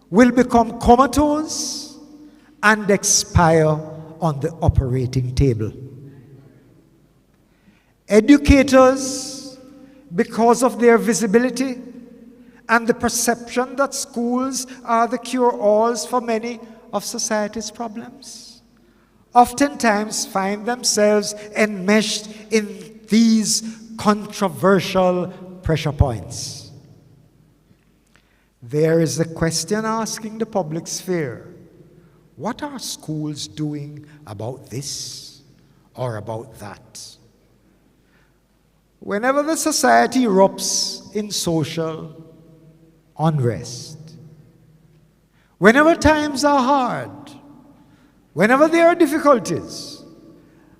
will become comatose and expire on the operating table. Educators, because of their visibility and the perception that schools are the cure-alls for many of society's problems, oftentimes find themselves enmeshed in these controversial pressure points. There is a question asking the public sphere, what are schools doing about this or about that? Whenever the society erupts in social unrest, whenever times are hard, whenever there are difficulties,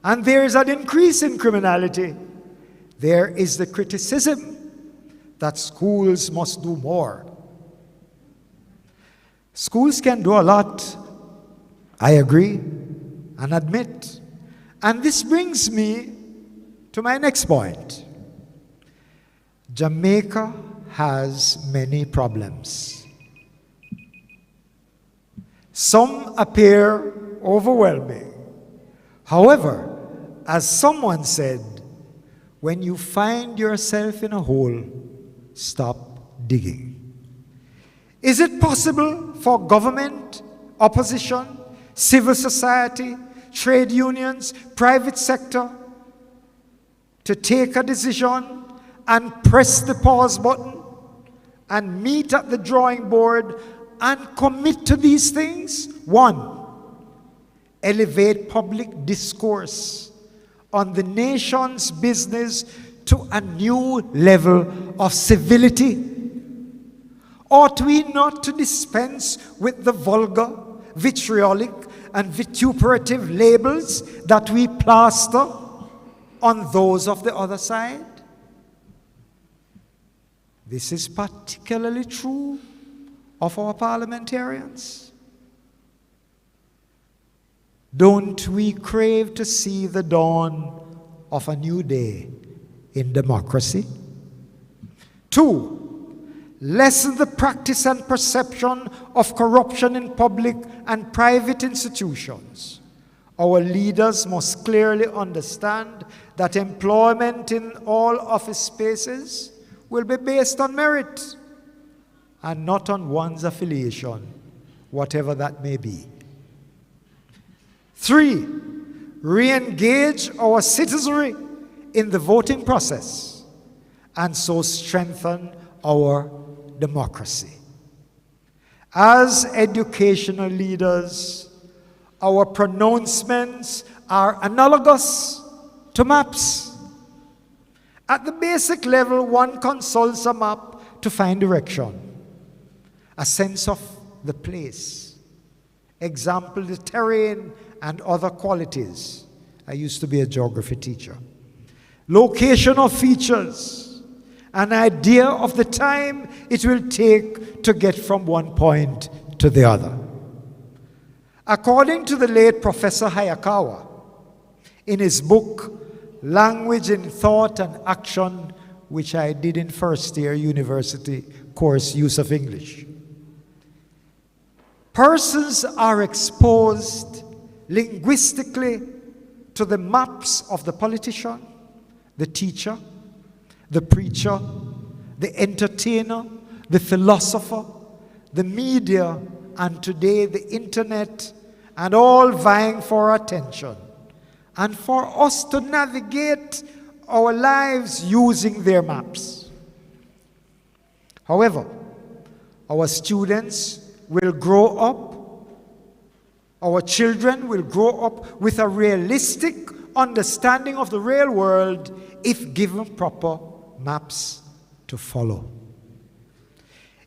and there is an increase in criminality, there is the criticism that schools must do more. Schools can do a lot, I agree and admit. And this brings me to my next point. Jamaica has many problems. Some appear overwhelming. However, as someone said, when you find yourself in a hole, stop digging. Is it possible for government, opposition, civil society, trade unions, private sector, to take a decision and press the pause button and meet at the drawing board and commit to these things? One, elevate public discourse on the nation's business to a new level of civility. Ought we not to dispense with the vulgar, vitriolic, and vituperative labels that we plaster on those of the other side? This is particularly true of our parliamentarians. Don't we crave to see the dawn of a new day in democracy? Two, lessen the practice and perception of corruption in public and private institutions. Our leaders must clearly understand that employment in all office spaces will be based on merit and not on one's affiliation, whatever that may be. Three, re-engage our citizenry in the voting process and so strengthen our democracy. As educational leaders, our pronouncements are analogous to maps. At the basic level, one consults a map to find direction, a sense of the place. Example, the terrain and other qualities. I used to be a geography teacher. Location of features, an idea of the time it will take to get from one point to the other. According to the late Professor Hayakawa, in his book, Language in Thought and Action, which I did in first year university course, Use of English, persons are exposed linguistically to the maps of the politician, the teacher, the preacher, the entertainer, the philosopher, the media, and today the internet, and all vying for attention, and for us to navigate our lives using their maps. However, our students will grow up, our children will grow up with a realistic understanding of the real world if given proper maps to follow.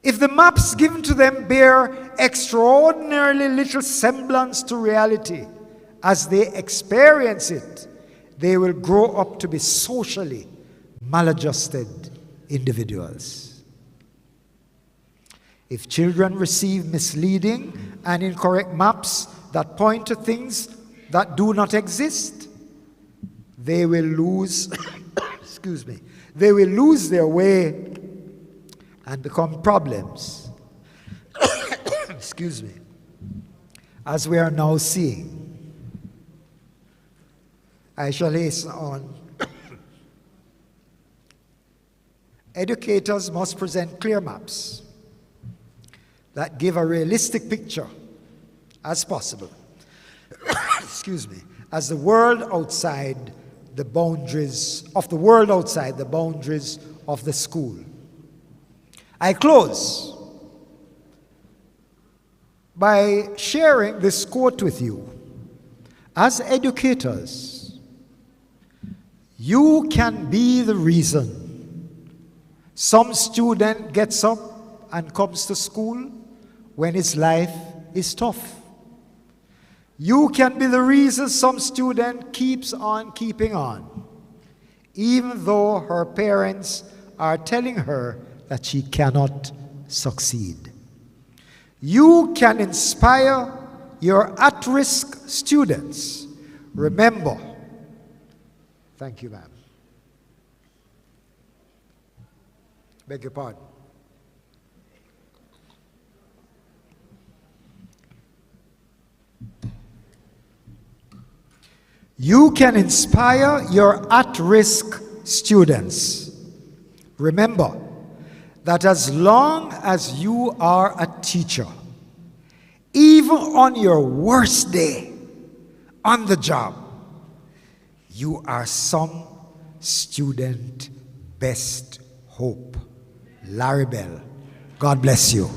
If the maps given to them bear extraordinarily little semblance to reality as they experience it, they will grow up to be socially maladjusted individuals. If children receive misleading and incorrect maps that point to things that do not exist, they will lose they will lose their way and become problems, as we are now seeing. I shall hasten on. Educators must present clear maps that give a realistic picture as possible, as the world outside the boundaries of the school. I close by sharing this quote with you. As educators, you can be the reason some student gets up and comes to school when his life is tough. You can be the reason some student keeps on keeping on, even though her parents are telling her that she cannot succeed. You can inspire your at-risk students. Remember, thank you, ma'am. Beg your pardon. You can inspire your at-risk students. Remember that as long as you are a teacher, even on your worst day, on the job. You are some student best hope. Larry Bell. God bless you.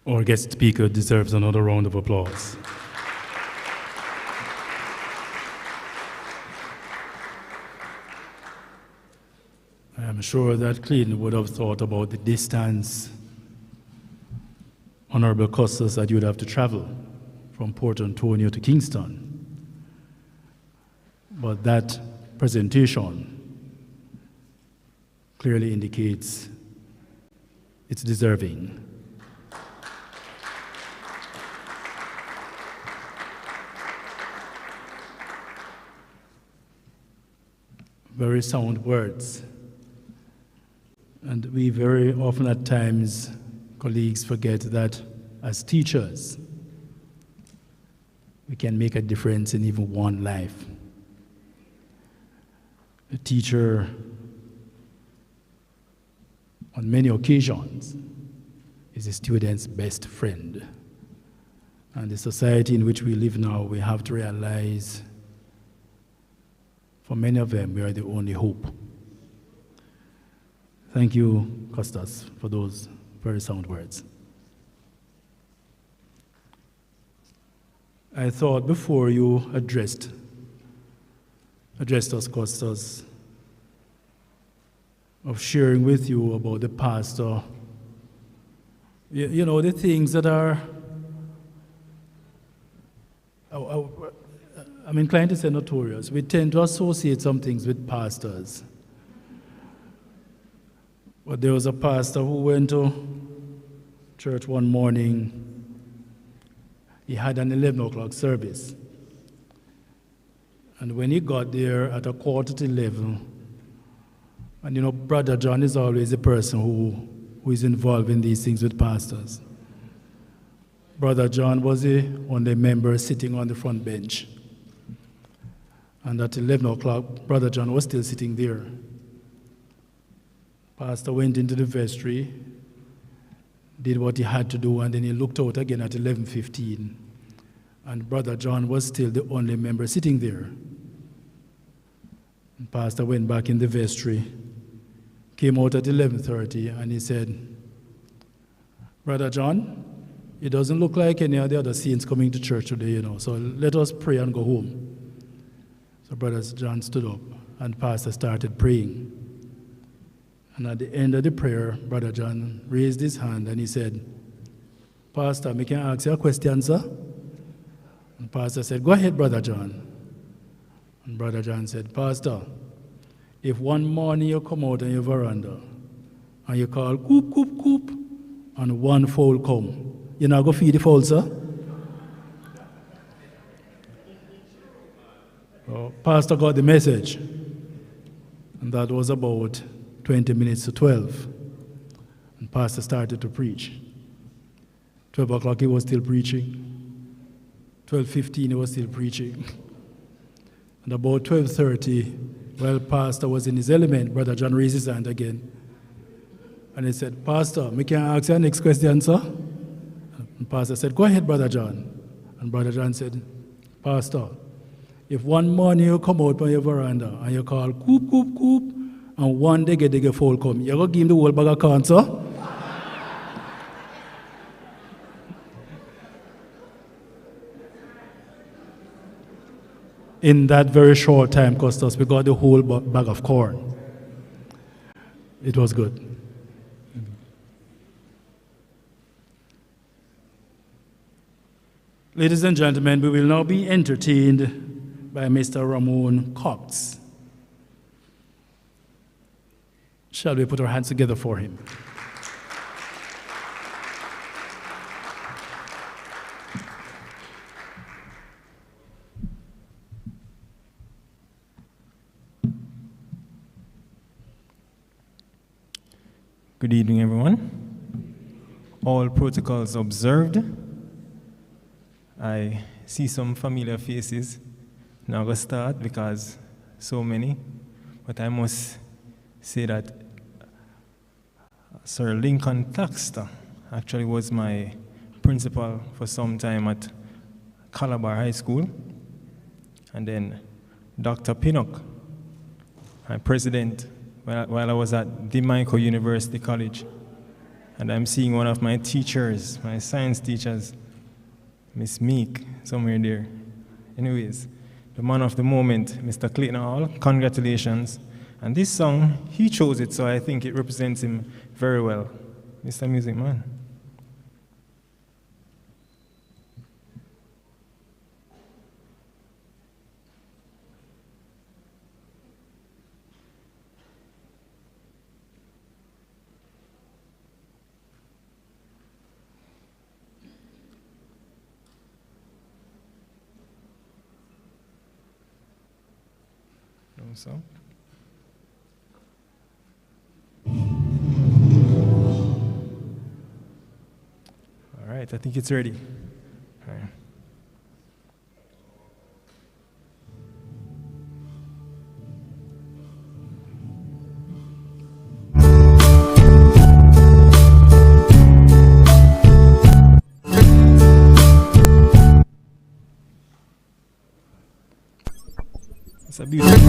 Our guest speaker deserves another round of applause. I am sure that Clayton would have thought about the distance, Honorable Custis, that you would have to travel from Port Antonio to Kingston. But that presentation clearly indicates it's deserving. Very sound words. And we very often at times, colleagues, forget that as teachers, we can make a difference in even one life. A teacher, on many occasions, is a student's best friend. And the society in which we live now, we have to realize for many of them, we are the only hope. Thank you, Costas, for those very sound words. I thought before you addressed us, Costas, of sharing with you about the pastor, you know, the things that are, I'm inclined to say notorious. We tend to associate some things with pastors. But there was a pastor who went to church one morning. He had an 11 o'clock service. And when he got there at 11:15, and you know, Brother John is always the person who is involved in these things with pastors. Brother John was the only member sitting on the front bench. And at 11 o'clock, Brother John was still sitting there. Pastor went into the vestry, did what he had to do, and then he looked out again at 11:15. And Brother John was still the only member sitting there. And Pastor went back in the vestry, came out at 11:30, and he said, Brother John, it doesn't look like any of the other saints coming to church today, you know, so let us pray and go home. So Brother John stood up, and Pastor started praying. And at the end of the prayer, Brother John raised his hand and he said, Pastor, I can ask you a question, sir? And Pastor said, go ahead, Brother John. And Brother John said, Pastor, if one morning you come out on your veranda and you call, coop, coop, coop, and one fowl come, you not go feed the fowl, sir? Pastor got the message, and that was about 20 minutes to 12. And Pastor started to preach. 12 o'clock he was still preaching. 12:15 he was still preaching. And about 12:30, while Pastor was in his element, Brother John raised his hand again. And he said, Pastor, me can ask you a next question, sir? And Pastor said, go ahead, Brother John. And Brother John said, Pastor, if one morning you come out on your veranda and you call coop, coop, coop, and one day get fowl come, you're going to give him the whole bag of corn, sir? In that very short time, Costas, we got the whole bag of corn. It was good. Ladies and gentlemen, we will now be entertained by Mr. Ramon Cox. Shall we put our hands together for him? Good evening, everyone. All protocols observed. I see some familiar faces. Now I'm going to start because so many. But I must say that Sir Lincoln Thaxter actually was my principal for some time at Calabar High School. And then Dr. Pinnock, my president, while I was at the Michael University College. And I'm seeing one of my teachers, my science teachers, Miss Meek, somewhere there. Anyways, the man of the moment, Mr. Clayton Hall, congratulations. And this song, he chose it, so I think it represents him very well. Mr. Music Man. So. All right, I think it's ready. All right. It's a beautiful.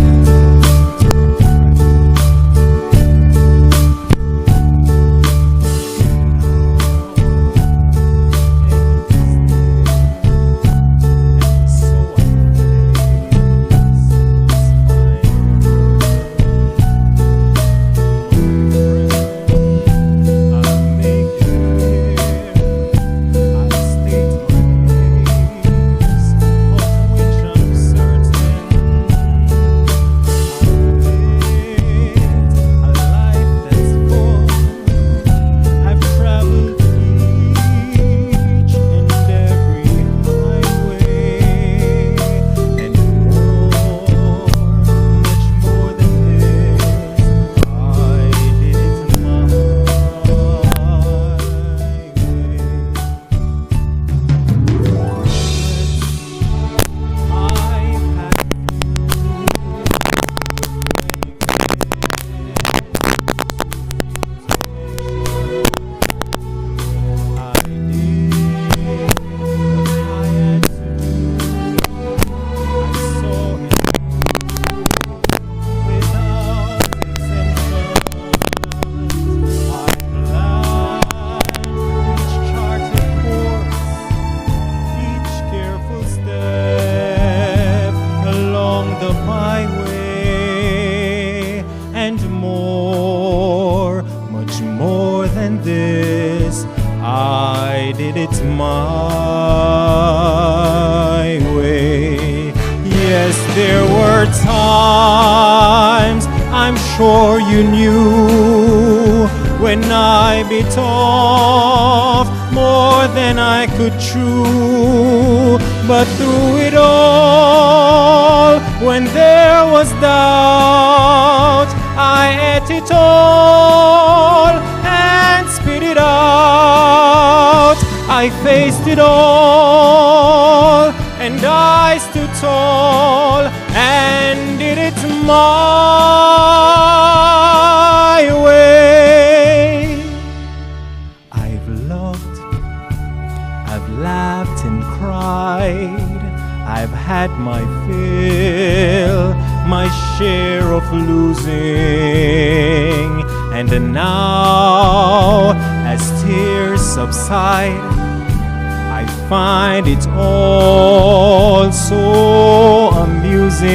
Find it all so amusing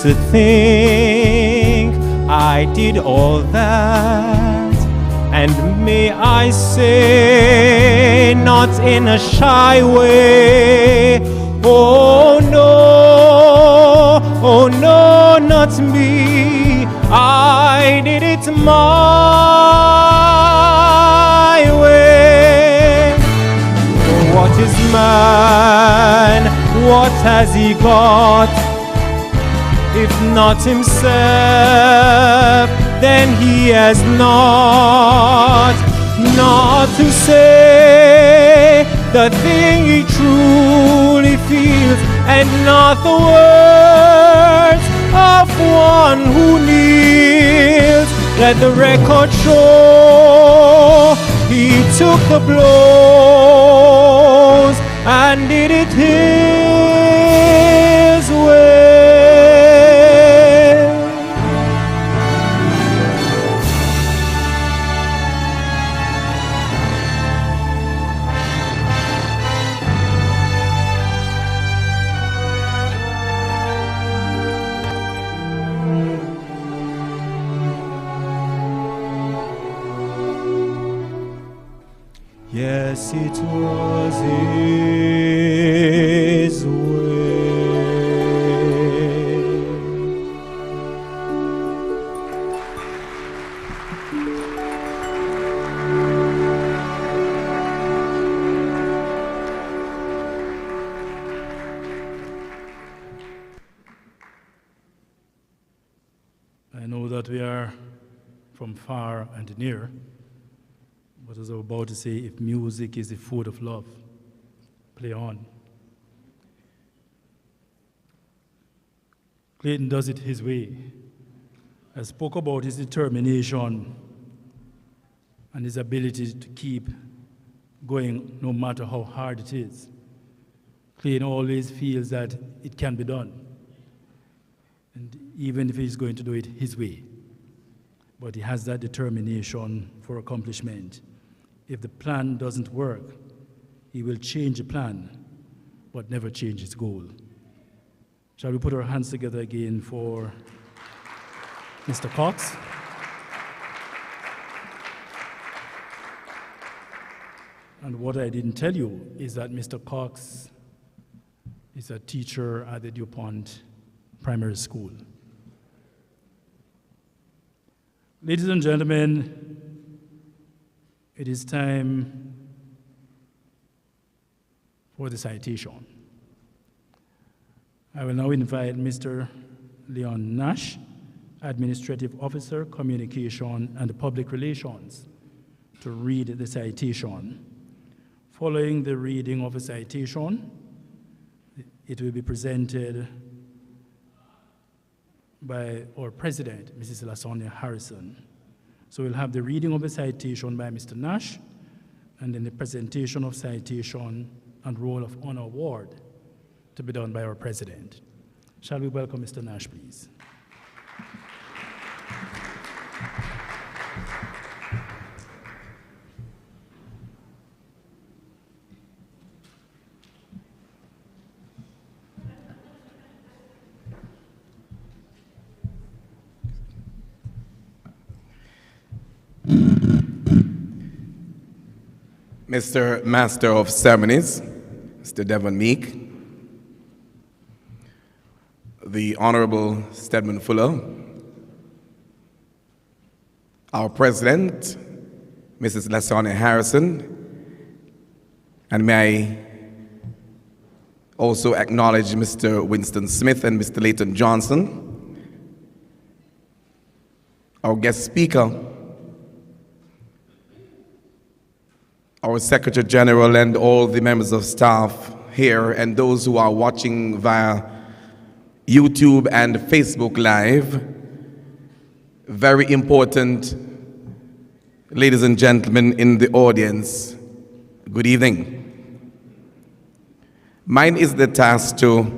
to think I did all that, and may I say, not in a shy way, oh no, not me, I did it my way. What is man? What has he got? If not himself, then he has not to say the thing he truly feels, and not the words of one who kneels. Let the record show he took the blows and did it his way. Yes, it was his way. I know that we are from far and near. But as I was about to say, if music is the food of love, play on. Clayton does it his way. I spoke about his determination and his ability to keep going no matter how hard it is. Clayton always feels that it can be done, and even if he's going to do it his way. But he has that determination for accomplishment. If the plan doesn't work, he will change the plan, but never change his goal. Shall we put our hands together again for Mr. Cox? And what I didn't tell you is that Mr. Cox is a teacher at the DuPont Primary School. Ladies and gentlemen, it is time for the citation. I will now invite Mr. Leon Nash, Administrative Officer, Communication and Public Relations, to read the citation. Following the reading of the citation, it will be presented by our President, Mrs. LaSonia Harrison. So we'll have the reading of the citation by Mr. Nash, and then the presentation of citation and Roll of Honor Award to be done by our President. Shall we welcome Mr. Nash, please? Mr. Master of Ceremonies, Mr. Devon Meek, the Honorable Stedman Fuller, our President, Mrs. LaSonia Harrison, and may I also acknowledge Mr. Winston Smith and Mr. Leighton Johnson, our guest speaker, our Secretary General, and all the members of staff here, and those who are watching via YouTube and Facebook Live. Very important ladies and gentlemen in the audience, good evening. Mine is the task to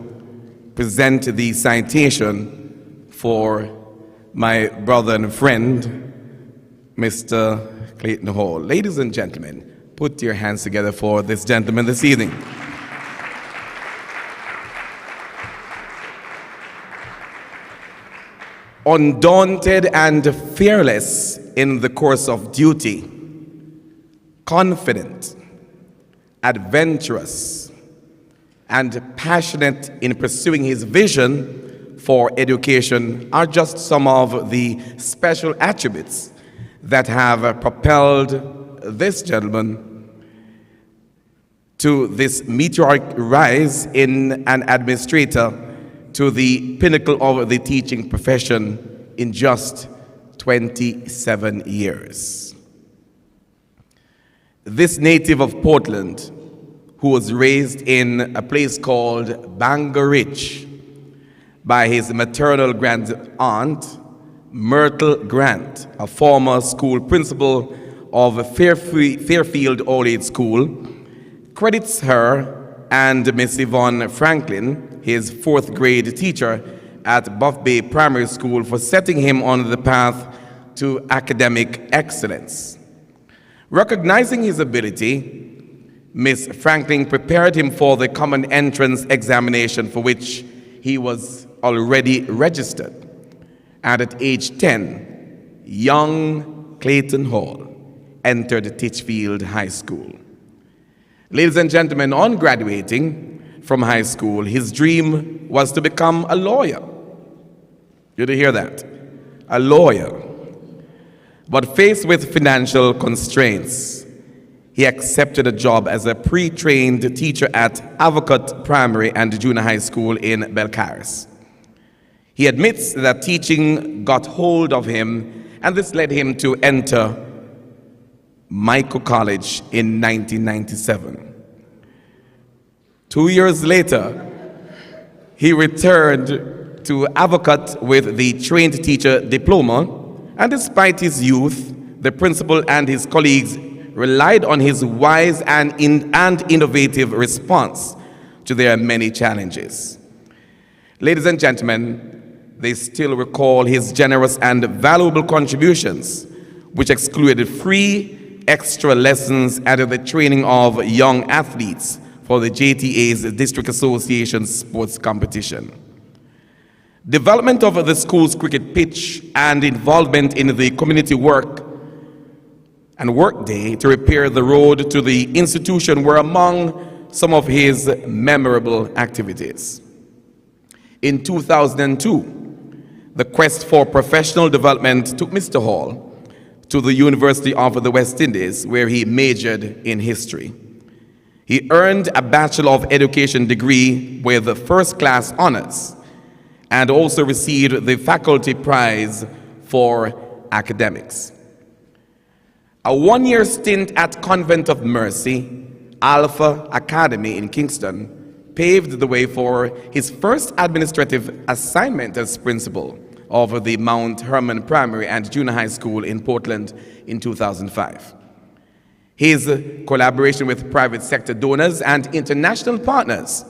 present the citation for my brother and friend, Mr. Clayton Hall. Ladies and gentlemen, put your hands together for this gentleman this evening. Undaunted and fearless in the course of duty, confident, adventurous, and passionate in pursuing his vision for education are just some of the special attributes that have propelled this gentleman to this meteoric rise in an administrator to the pinnacle of the teaching profession in just 27 years. This native of Portland, who was raised in a place called Bangor Ridge by his maternal grand aunt, Myrtle Grant, a former school principal of Fairfield Old Age School, credits her and Miss Yvonne Franklin, his fourth grade teacher at Buff Bay Primary School, for setting him on the path to academic excellence. Recognizing his ability, Miss Franklin prepared him for the common entrance examination, for which he was already registered. And at age 10, young Clayton Hall entered Titchfield High School. Ladies and gentlemen, on graduating from high school, his dream was to become a lawyer. Did you hear that? A lawyer. But faced with financial constraints, he accepted a job as a pre-trained teacher at Avocat Primary and Junior High School in Belcaris. He admits that teaching got hold of him, and this led him to enter Michael College in 1997. 2 years later, he returned to Avocat with the trained teacher diploma, and despite his youth, the principal and his colleagues relied on his wise and innovative response to their many challenges. Ladies and gentlemen, they still recall his generous and valuable contributions, which excluded free extra lessons and the training of young athletes for the JTA's District Association sports competition. Development of the school's cricket pitch and involvement in the community work day to repair the road to the institution were among some of his memorable activities. In 2002, the quest for professional development took Mr. Hall to the University of the West Indies, where he majored in history. He earned a Bachelor of Education degree with first-class honors and also received the Faculty Prize for Academics. A one-year stint at Convent of Mercy, Alpha Academy in Kingston, paved the way for his first administrative assignment as principal of the Mount Hermon Primary and Junior High School in Portland in 2005. His collaboration with private sector donors and international partners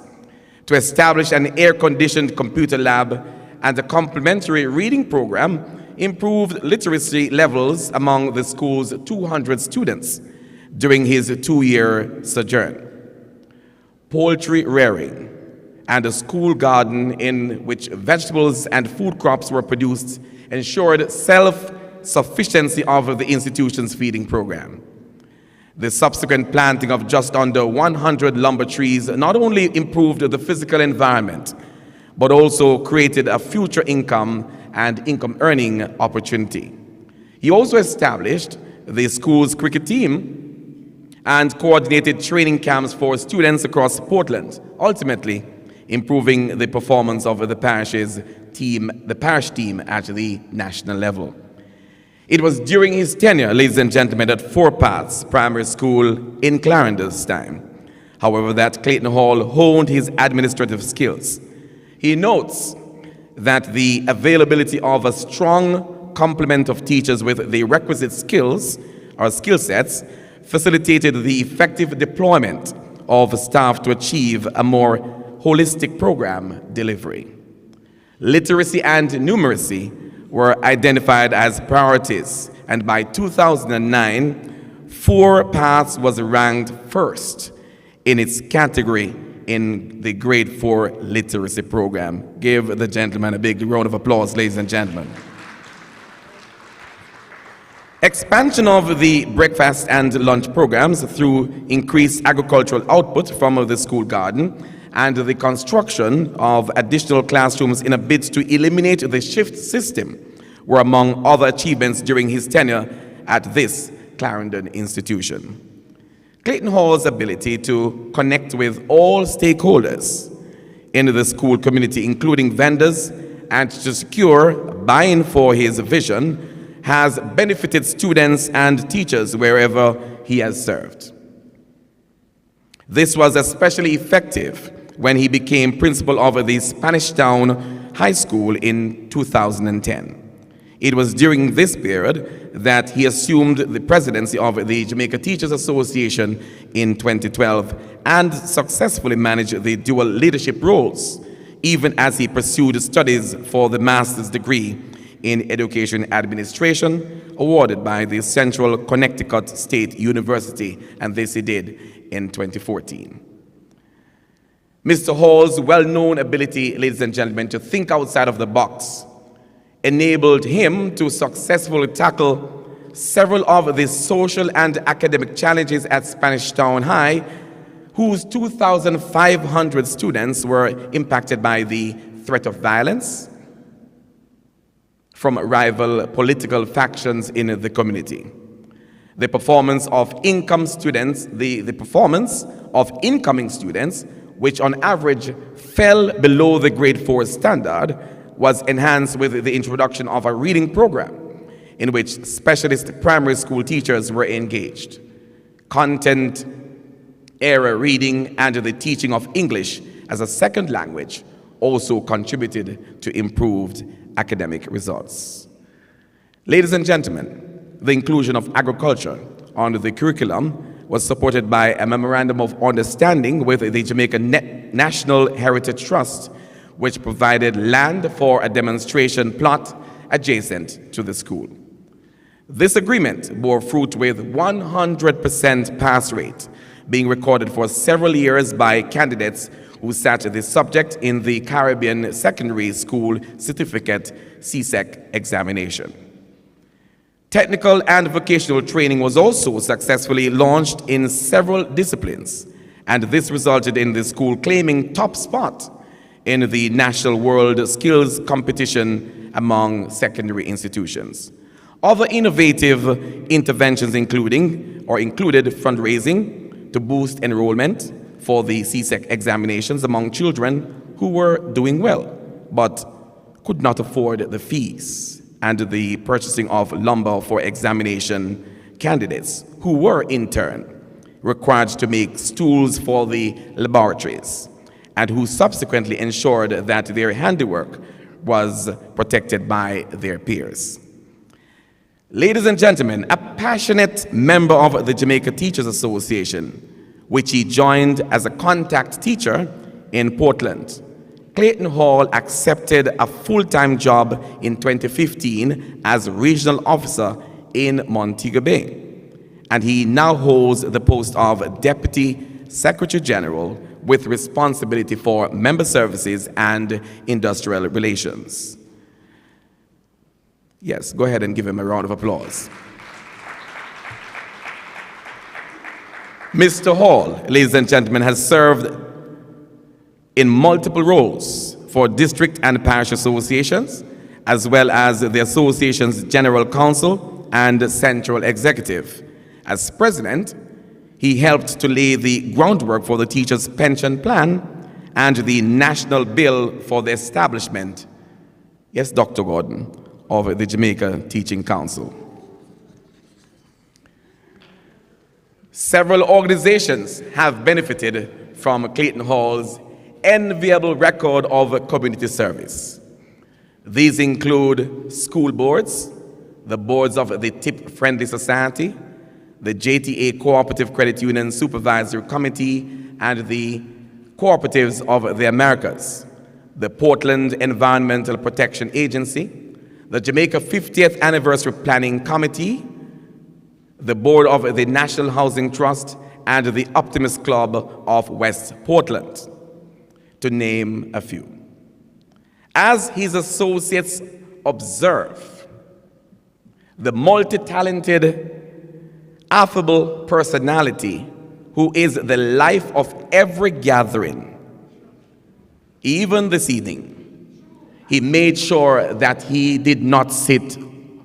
to establish an air-conditioned computer lab and a complementary reading program improved literacy levels among the school's 200 students during his 2-year sojourn. Poultry rearing and a school garden in which vegetables and food crops were produced ensured self-sufficiency of the institution's feeding program. The subsequent planting of just under 100 lumber trees not only improved the physical environment, but also created a future income and income-earning opportunity. He also established the school's cricket team and coordinated training camps for students across Portland, ultimately improving the performance of the parish team at the national level. It was during his tenure, ladies and gentlemen, at Four Paths Primary School in Clarendo's time, however, that Clayton Hall honed his administrative skills. He notes that the availability of a strong complement of teachers with the requisite skills or skill sets facilitated the effective deployment of staff to achieve a more holistic program delivery. Literacy and numeracy were identified as priorities, and by 2009, Four Paths was ranked first in its category in the grade 4 literacy program. Give the gentleman a big round of applause, ladies and gentlemen. Expansion of the breakfast and lunch programs through increased agricultural output from the school garden and the construction of additional classrooms in a bid to eliminate the shift system were among other achievements during his tenure at this Clarendon institution. Clayton Hall's ability to connect with all stakeholders in the school community, including vendors, and to secure buy-in for his vision, has benefited students and teachers wherever he has served. This was especially effective when he became principal of the Spanish Town High School in 2010. It was during this period that he assumed the presidency of the Jamaica Teachers Association in 2012 and successfully managed the dual leadership roles, even as he pursued studies for the master's degree in education administration awarded by the Central Connecticut State University, and this he did in 2014. Mr. Hall's well-known ability, ladies and gentlemen, to think outside of the box enabled him to successfully tackle several of the social and academic challenges at Spanish Town High, whose 2,500 students were impacted by the threat of violence from rival political factions in the community. The performance of incoming students, which on average fell below the grade 4 standard, was enhanced with the introduction of a reading program in which specialist primary school teachers were engaged. Content, era reading, and the teaching of English as a second language also contributed to improved academic results. Ladies and gentlemen, the inclusion of agriculture on the curriculum was supported by a memorandum of understanding with the Jamaica National Heritage Trust, which provided land for a demonstration plot adjacent to the school. This agreement bore fruit with 100% pass rate being recorded for several years by candidates who sat the subject in the Caribbean Secondary School Certificate CSEC examination. Technical and vocational training was also successfully launched in several disciplines, and this resulted in the school claiming top spot in the National World Skills Competition among secondary institutions. Other innovative interventions included fundraising to boost enrollment for the CSEC examinations among children who were doing well but could not afford the fees, and the purchasing of lumber for examination candidates who were in turn required to make stools for the laboratories, and who subsequently ensured that their handiwork was protected by their peers. Ladies and gentlemen, a passionate member of the Jamaica Teachers Association, which he joined as a contact teacher in Portland, Clayton Hall accepted a full-time job in 2015 as regional officer in Montego Bay, and he now holds the post of Deputy Secretary General with responsibility for member services and industrial relations. Yes, go ahead and give him a round of applause. Mr. Hall, ladies and gentlemen, has served in multiple roles for district and parish associations, as well as the association's general counsel and central executive. As president, he helped to lay the groundwork for the teachers' pension plan and the national bill for the establishment, yes, Dr. Gordon, of the Jamaica Teaching Council. Several organizations have benefited from Clayton Hall's enviable record of community service. These include school boards, the boards of the Tip Friendly Society, the JTA Cooperative Credit Union Supervisory Committee, and the Cooperatives of the Americas, the Portland Environmental Protection Agency, the Jamaica 50th Anniversary Planning Committee, the board of the National Housing Trust, and the Optimist Club of West Portland, to name a few. As his associates observe, the multi-talented, affable personality who is the life of every gathering, even this evening, he made sure that he did not sit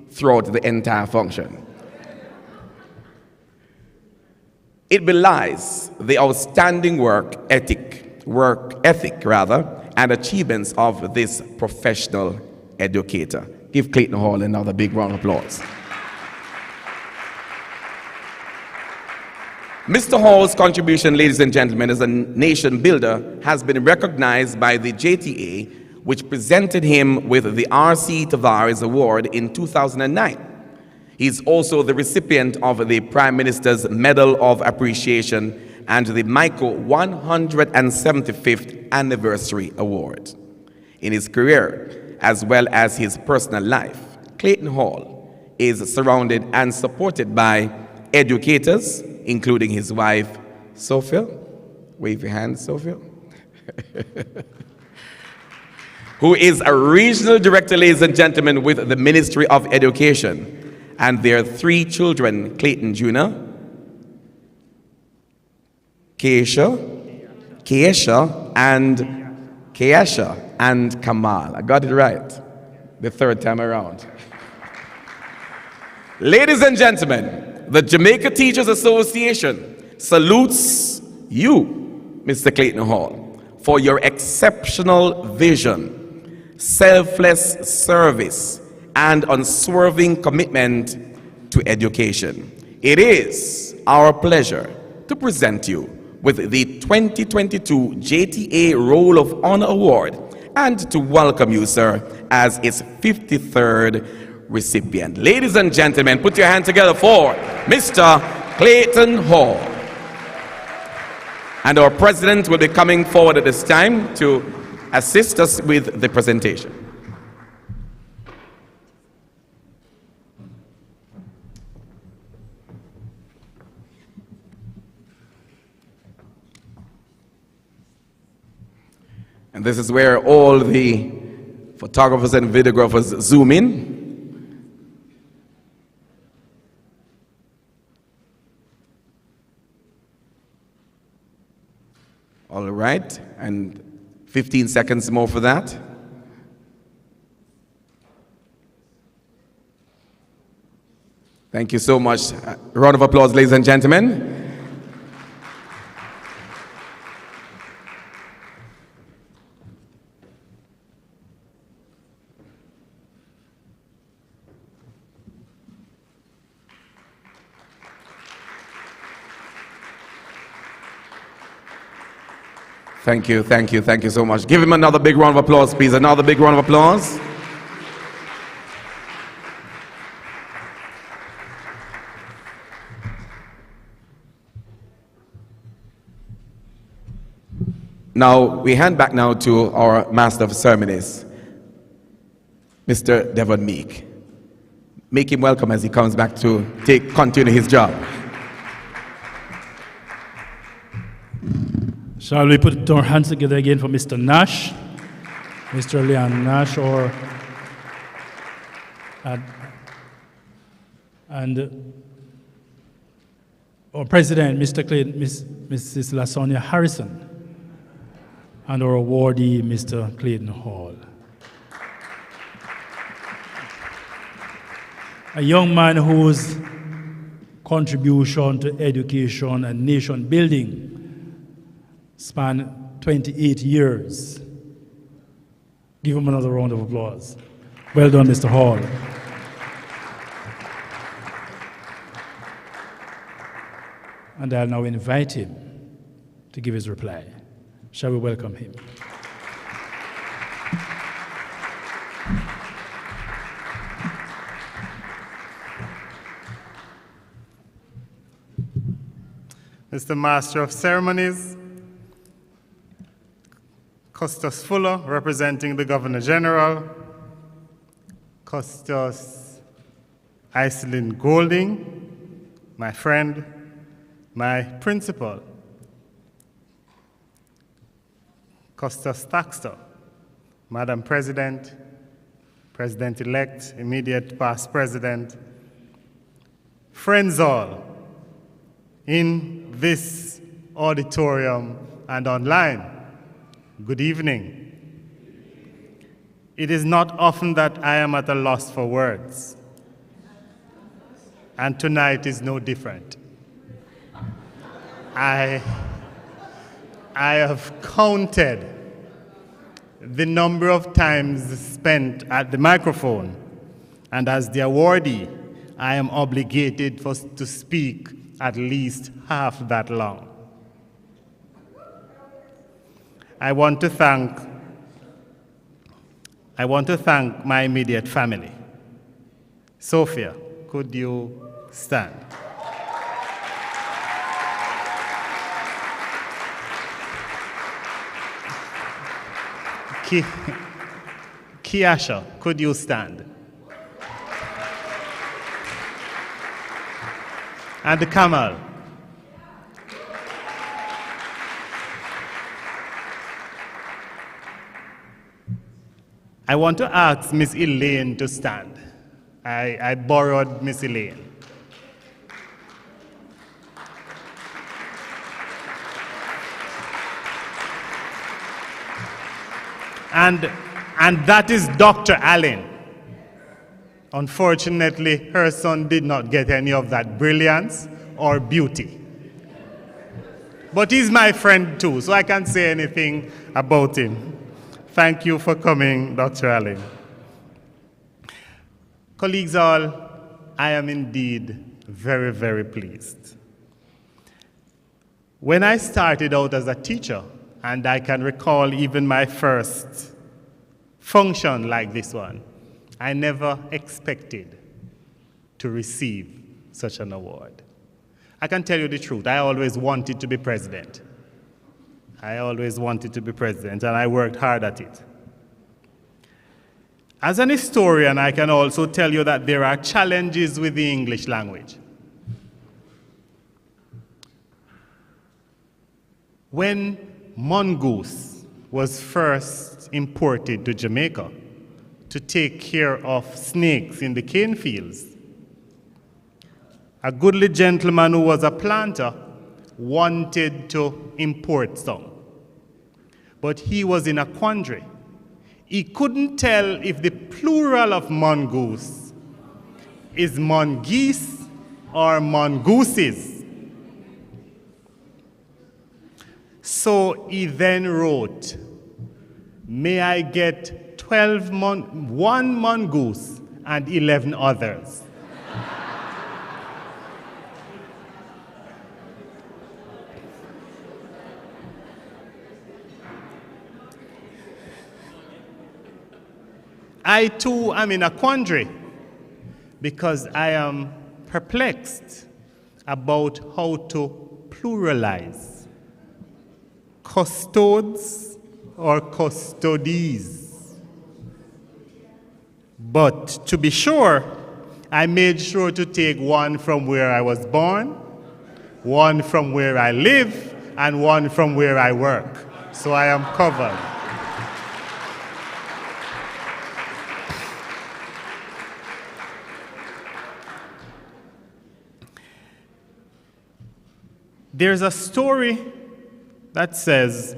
throughout the entire function. It belies the outstanding work ethic, and achievements of this professional educator. Give Clayton Hall another big round of applause. Mr. Hall's contribution, ladies and gentlemen, as a nation builder has been recognized by the JTA, which presented him with the R.C. Tavares Award in 2009. He is also the recipient of the Prime Minister's Medal of Appreciation and the Michael 175th Anniversary Award. In his career, as well as his personal life, Clayton Hall is surrounded and supported by educators, including his wife, Sophia. Wave your hand, Sophia. Who is a regional director, ladies and gentlemen, with the Ministry of Education. And their 3 children, Clayton Jr., Keisha, and Kamal. I got it right the 3rd time around. Ladies and gentlemen, the Jamaica Teachers Association salutes you, Mr. Clayton Hall, for your exceptional vision, selfless service, and unswerving commitment to education. It is our pleasure to present you with the 2022 JTA Roll of Honor Award and to welcome you, sir, as its 53rd recipient. Ladies and gentlemen, put your hand together for Mr. Clayton Hall. And our president will be coming forward at this time to assist us with the presentation. And this is where all the photographers and videographers zoom in. All right, and 15 seconds more for that. Thank you so much. A round of applause, ladies and gentlemen. Thank you, thank you, thank you so much. Give him another big round of applause, please. Another big round of applause. Now, we hand back now to our Master of Ceremonies, Mr. Devon Meek. Make him welcome as he comes back to continue his job. Shall we put our hands together again for Mr. Nash, Mr. Leon Nash, and our President, Mr. Clayton, Mrs. LaSonia Harrison, and our awardee, Mr. Clayton Hall. A young man whose contribution to education and nation building span 28 years. Give him another round of applause. Well done, Mr. Hall. And I'll now invite him to give his reply. Shall we welcome him? Mr. Master of Ceremonies, Custos Fuller, representing the Governor General, Custos Iselin Golding, my friend, my principal, Custos Thaxter, Madam President, President-elect, immediate past President, friends all in this auditorium and online, good evening. It is not often that I am at a loss for words, and tonight is no different. I have counted the number of times spent at the microphone and as the awardee, I am obligated to speak at least half that long. I want to thank my immediate family. Sophia, could you stand? Kiasha, could you stand? And Kamal. I want to ask Miss Elaine to stand. I borrowed Miss Elaine. And that is Dr. Allen. Unfortunately, her son did not get any of that brilliance or beauty. But he's my friend too, so I can't say anything about him. Thank you for coming, Dr. Allen. Colleagues all, I am indeed very, very pleased. When I started out as a teacher, and I can recall even my first function like this one, I never expected to receive such an award. I can tell you the truth, I always wanted to be president. I always wanted to be president, and I worked hard at it. As an historian, I can also tell you that there are challenges with the English language. When mongoose was first imported to Jamaica to take care of snakes in the cane fields, a goodly gentleman who was a planter wanted to import some. But he was in a quandary. He couldn't tell if the plural of mongoose is mongeese or mongooses. So he then wrote, "May I get 1 mongoose and 11 others." I too am in a quandary because I am perplexed about how to pluralize custodes or custodies. But to be sure, I made sure to take one from where I was born, one from where I live, and one from where I work. So I am covered. There's a story that says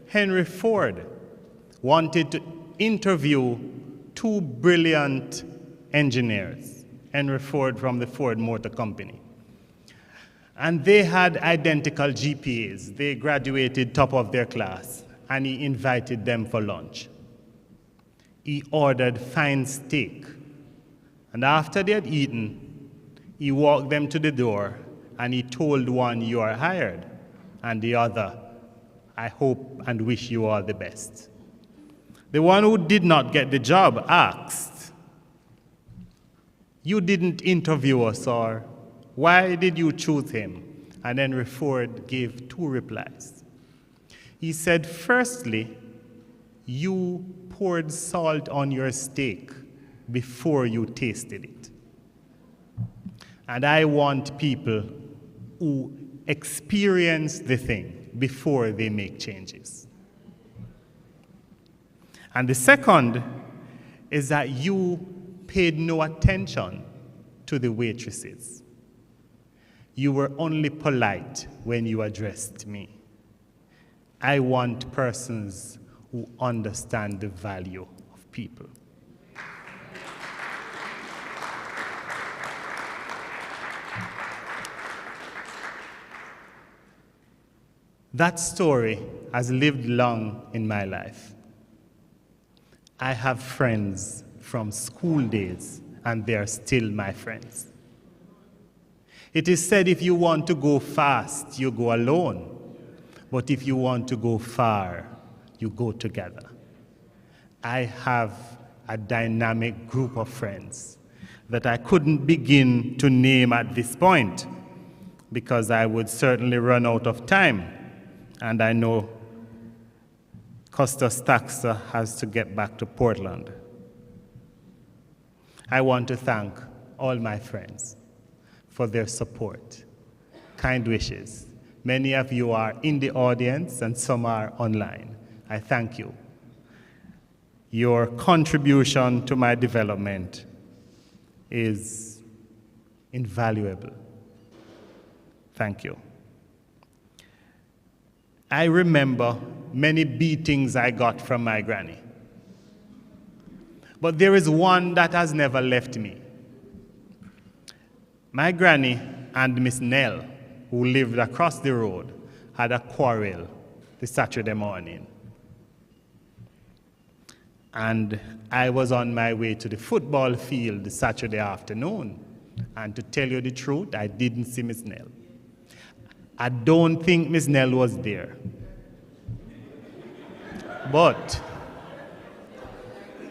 Henry Ford wanted to interview 2 brilliant engineers, Henry Ford from the Ford Motor Company. And they had identical GPAs. They graduated top of their class, and he invited them for lunch. He ordered fine steak, and after they had eaten, he walked them to the door and he told one, "You are hired," and the other, "I hope and wish you all the best." The one who did not get the job asked, "You didn't interview us, or why did you choose him?" And Henry Ford gave 2 replies. He said, "Firstly, you poured salt on your steak before you tasted it. And I want people who experience the thing before they make changes. And the second is that you paid no attention to the waitresses. You were only polite when you addressed me. I want persons who understand the value of people." That story has lived long in my life. I have friends from school days and they are still my friends. It is said if you want to go fast, you go alone. But if you want to go far, you go together. I have a dynamic group of friends that I couldn't begin to name at this point because I would certainly run out of time. And I know Custis Taxa has to get back to Portland. I want to thank all my friends for their support, kind wishes. Many of you are in the audience and some are online. I thank you. Your contribution to my development is invaluable. Thank you. I remember many beatings I got from my granny. But there is one that has never left me. My granny and Miss Nell, who lived across the road, had a quarrel the Saturday morning. And I was on my way to the football field the Saturday afternoon. And to tell you the truth, I didn't see Miss Nell. I don't think Miss Nell was there. But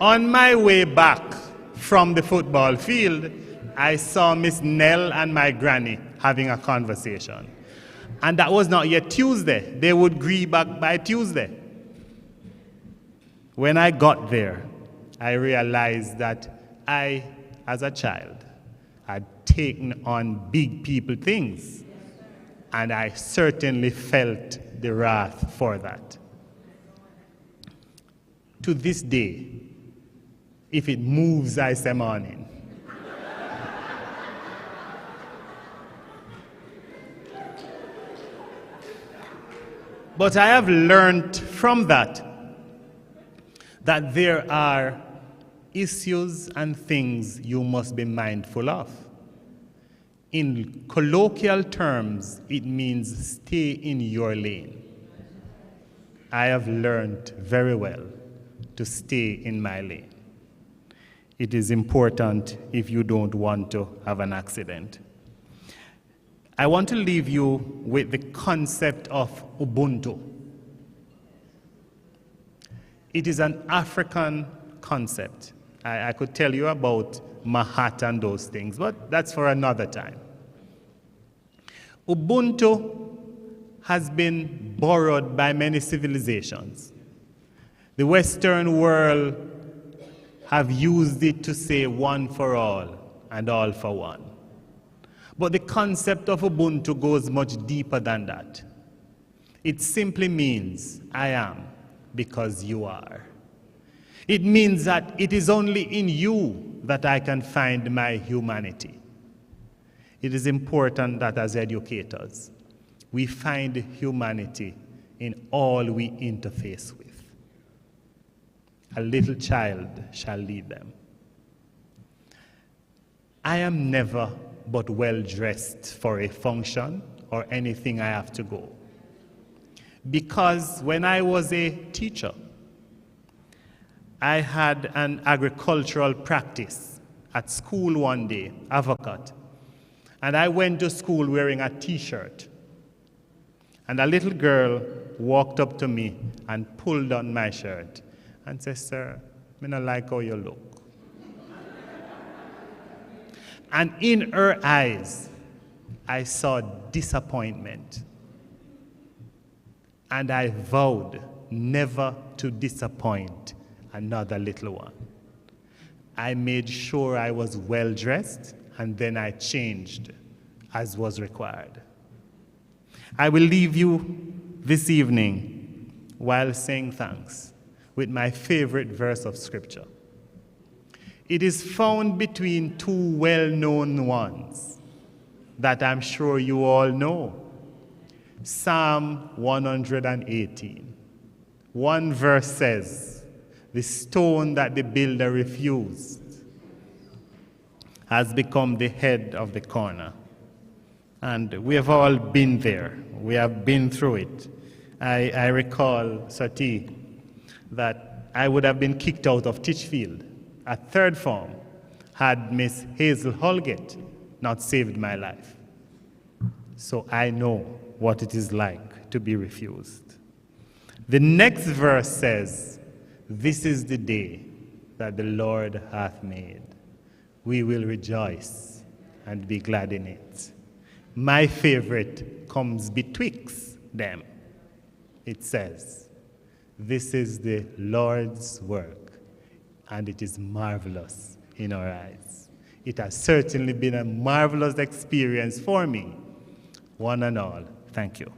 on my way back from the football field, I saw Miss Nell and my granny having a conversation. And that was not yet Tuesday. They would agree back by Tuesday. When I got there, I realized that I, as a child, had taken on big people things. And I certainly felt the wrath for that. To this day, if it moves, I say morning. But I have learned from that there are issues and things you must be mindful of. In colloquial terms, it means stay in your lane. I have learned very well to stay in my lane. It is important if you don't want to have an accident. I want to leave you with the concept of Ubuntu. It is an African concept. I could tell you about Mahat and those things, but that's for another time. Ubuntu has been borrowed by many civilizations. The Western world have used it to say one for all and all for one. But the concept of Ubuntu goes much deeper than that. It simply means I am because you are. It means that it is only in you that I can find my humanity. It is important that as educators, we find humanity in all we interface with. A little child shall lead them. I am never but well dressed for a function or anything I have to go. Because when I was a teacher, I had an agricultural practice at school one day, Avocat. And I went to school wearing a t-shirt. And a little girl walked up to me and pulled on my shirt and said, "Sir, I don't like how you look." And in her eyes, I saw disappointment. And I vowed never to disappoint another little one. I made sure I was well dressed, and then I changed as was required. I will leave you this evening while saying thanks with my favorite verse of Scripture. It is found between two well-known ones that I'm sure you all know. Psalm 118. One verse says, "The stone that the builder refused has become the head of the corner." And we have all been there. We have been through it. I recall, Sati, that I would have been kicked out of Titchfield at third form had Miss Hazel Holgate not saved my life. So I know what it is like to be refused. The next verse says, "This is the day that the Lord hath made. We will rejoice and be glad in it." My favorite comes betwixt them. It says, "This is the Lord's work, and it is marvelous in our eyes." It has certainly been a marvelous experience for me. One and all, thank you.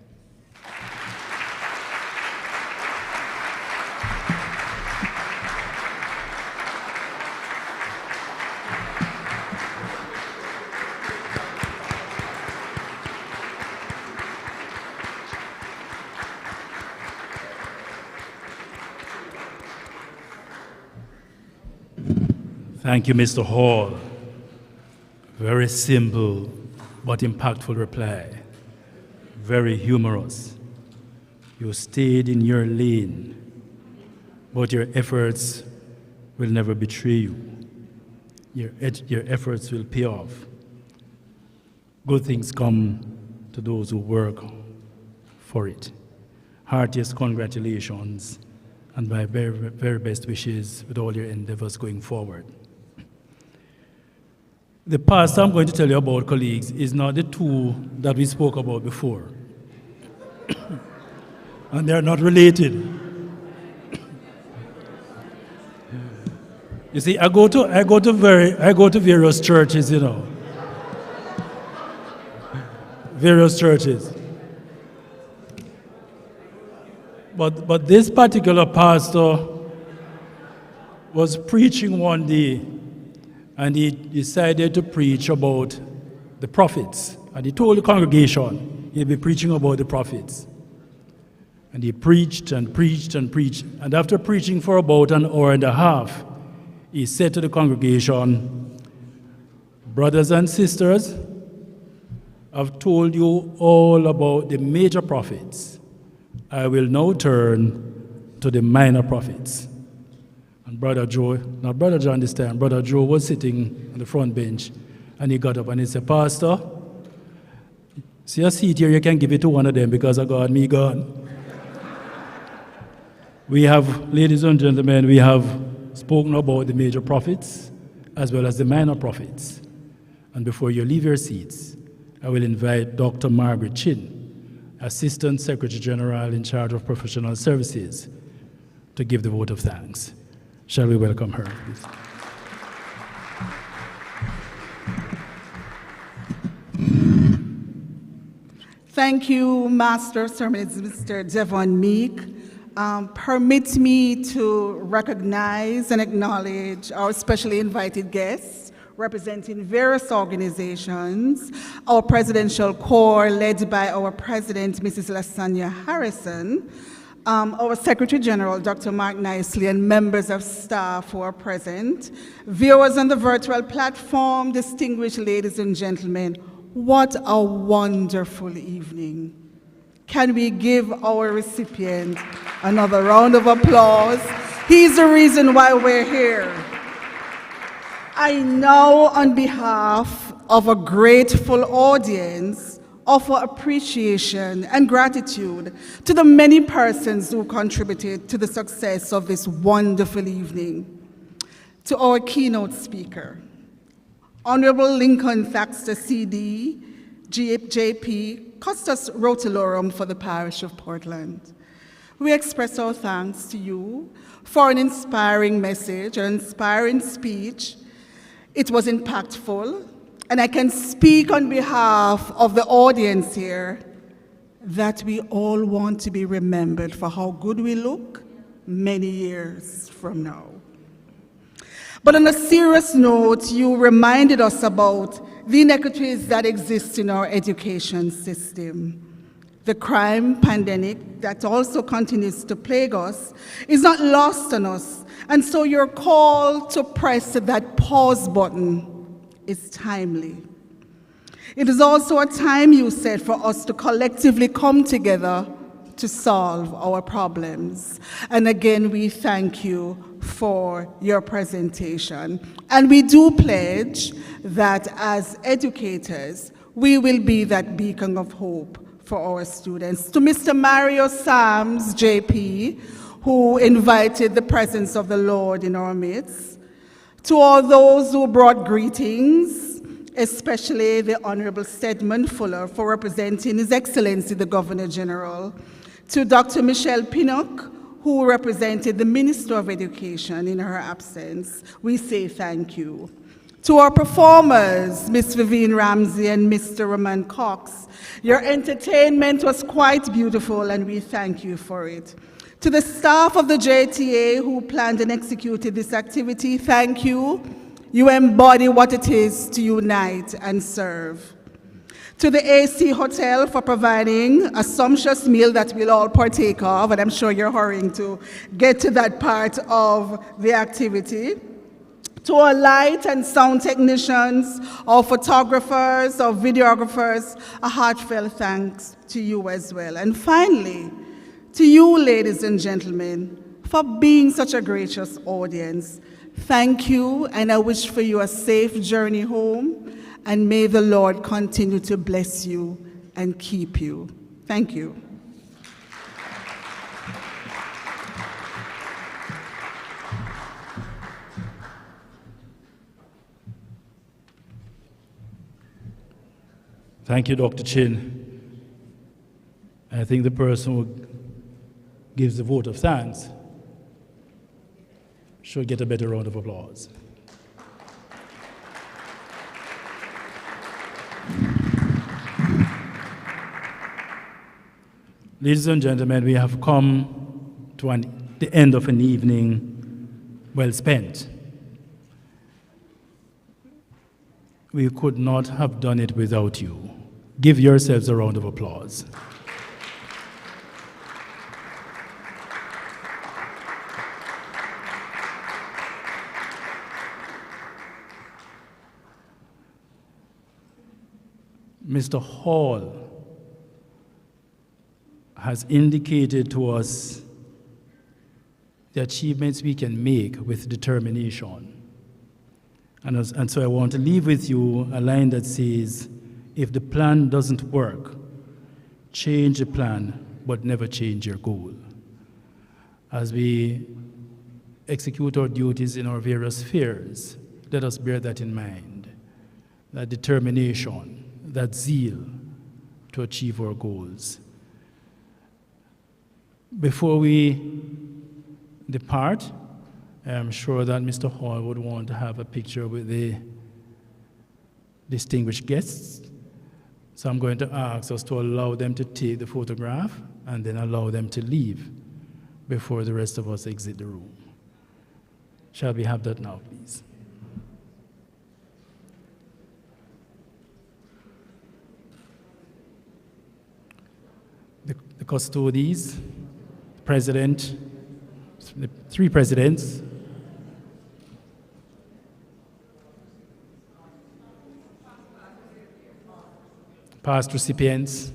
Thank you, Mr. Hall. Very simple but impactful reply. Very humorous. You stayed in your lane, but your efforts will never betray you. Your efforts will pay off. Good things come to those who work for it. Heartiest congratulations and my very, very best wishes with all your endeavors going forward. The pastor I'm going to tell you about, colleagues, is not the two that we spoke about before. And they're not related. You see, I go to various churches, you know. Various churches. But this particular pastor was preaching one day, and he decided to preach about the prophets. And he told the congregation he'd be preaching about the prophets. And he preached and preached and preached. And after preaching for about an hour and a half, he said to the congregation, "Brothers and sisters, I've told you all about the major prophets. I will now turn to the minor prophets." And Brother Joe was sitting on the front bench, and he got up and he said, "Pastor, see a seat here, you can give it to one of them because of God, me gone." We have, ladies and gentlemen, we have spoken about the major prophets as well as the minor prophets. And before you leave your seats, I will invite Dr. Margaret Chin, Assistant Secretary General in charge of Professional Services, to give the vote of thanks. Shall we welcome her, please? Thank you, Master of Ceremonies, Mr. Devon Meek. Permit me to recognize and acknowledge our specially invited guests representing various organizations, our presidential corps led by our president, Mrs. Lasagna Harrison, our Secretary General, Dr. Mark Nicely, and members of staff who are present, viewers on the virtual platform, distinguished ladies and gentlemen, what a wonderful evening. Can we give our recipient another round of applause? He's the reason why we're here. I now, on behalf of a grateful audience, offer appreciation and gratitude to the many persons who contributed to the success of this wonderful evening. To our keynote speaker, Honorable Lincoln Thaxter CD, JP, Custos Rotulorum for the parish of Portland. We express our thanks to you for an inspiring message, an inspiring speech. It was impactful, and I can speak on behalf of the audience here that we all want to be remembered for how good we look many years from now. But on a serious note, you reminded us about the inequities that exist in our education system. The crime pandemic that also continues to plague us is not lost on us, and so your call to press that pause button is timely. It is also a time, you said, for us to collectively come together to solve our problems. And again, we thank you for your presentation. And we do pledge that as educators, we will be that beacon of hope for our students. To Mr. Mario Sams, JP, who invited the presence of the Lord in our midst. To all those who brought greetings, especially the Honorable Stedman Fuller for representing His Excellency the Governor General. To Dr. Michelle Pinnock, who represented the Minister of Education in her absence, we say thank you. To our performers, Ms. Vivian Ramsey and Mr. Roman Cox, your entertainment was quite beautiful and we thank you for it. To the staff of the JTA who planned and executed this activity, thank you. You embody what it is to unite and serve. To the AC Hotel for providing a sumptuous meal that we'll all partake of, and I'm sure you're hurrying to get to that part of the activity. To our light and sound technicians, our photographers, our videographers, a heartfelt thanks to you as well. And finally, to you, ladies and gentlemen, for being such a gracious audience. Thank you, and I wish for you a safe journey home, and may the Lord continue to bless you and keep you. Thank you. Thank you, Dr. Chin. I think the person who gives the vote of thanks should get a better round of applause. Ladies and gentlemen, we have come to the end of an evening well spent. We could not have done it without you. Give yourselves a round of applause. Mr. Hall has indicated to us the achievements we can make with determination. And so I want to leave with you a line that says, if the plan doesn't work, change the plan, but never change your goal. As we execute our duties in our various spheres, let us bear that in mind, that determination, that zeal to achieve our goals. Before we depart, I'm sure that Mr. Hall would want to have a picture with the distinguished guests. So I'm going to ask us to allow them to take the photograph and then allow them to leave before the rest of us exit the room. Shall we have that now, please? The custodies, president, the three presidents, past recipients,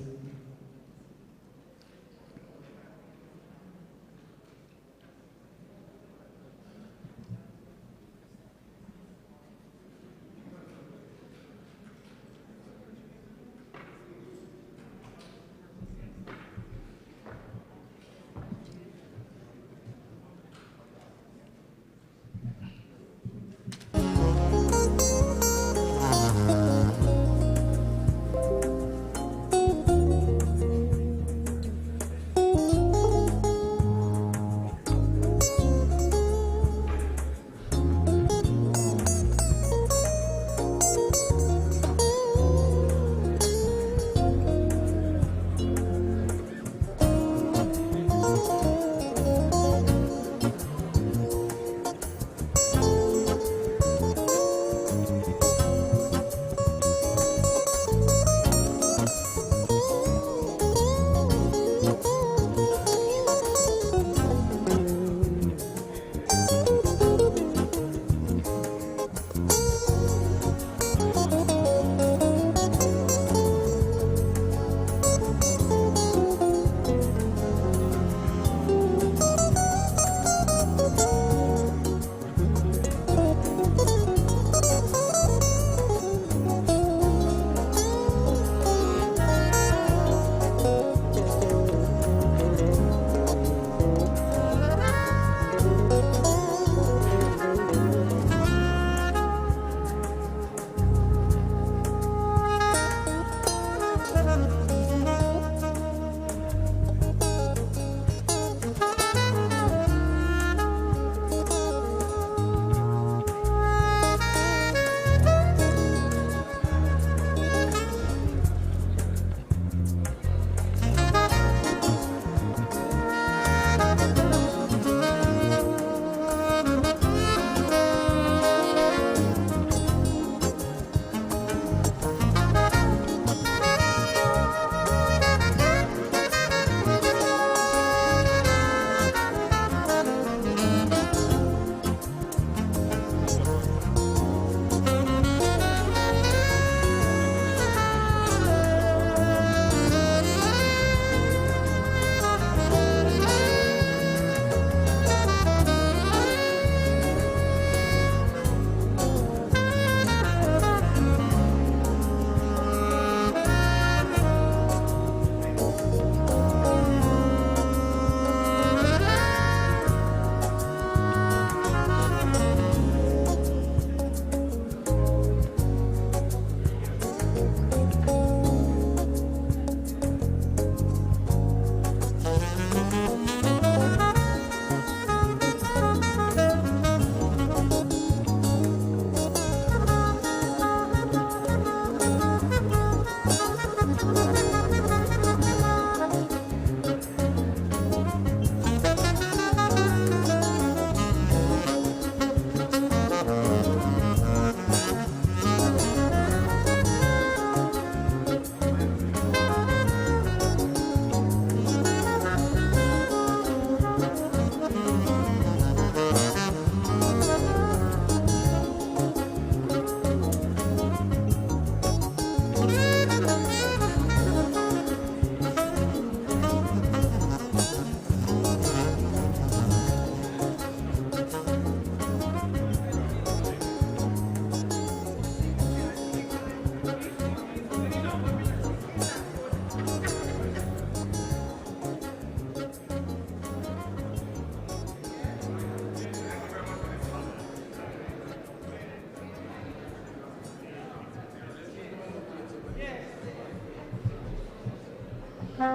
With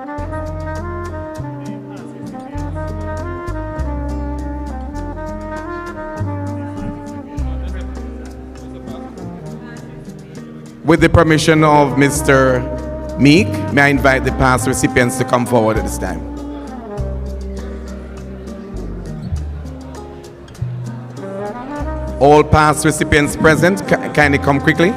the permission of Mr. Meek, may I invite the past recipients to come forward at this time. All past recipients present, kindly come quickly.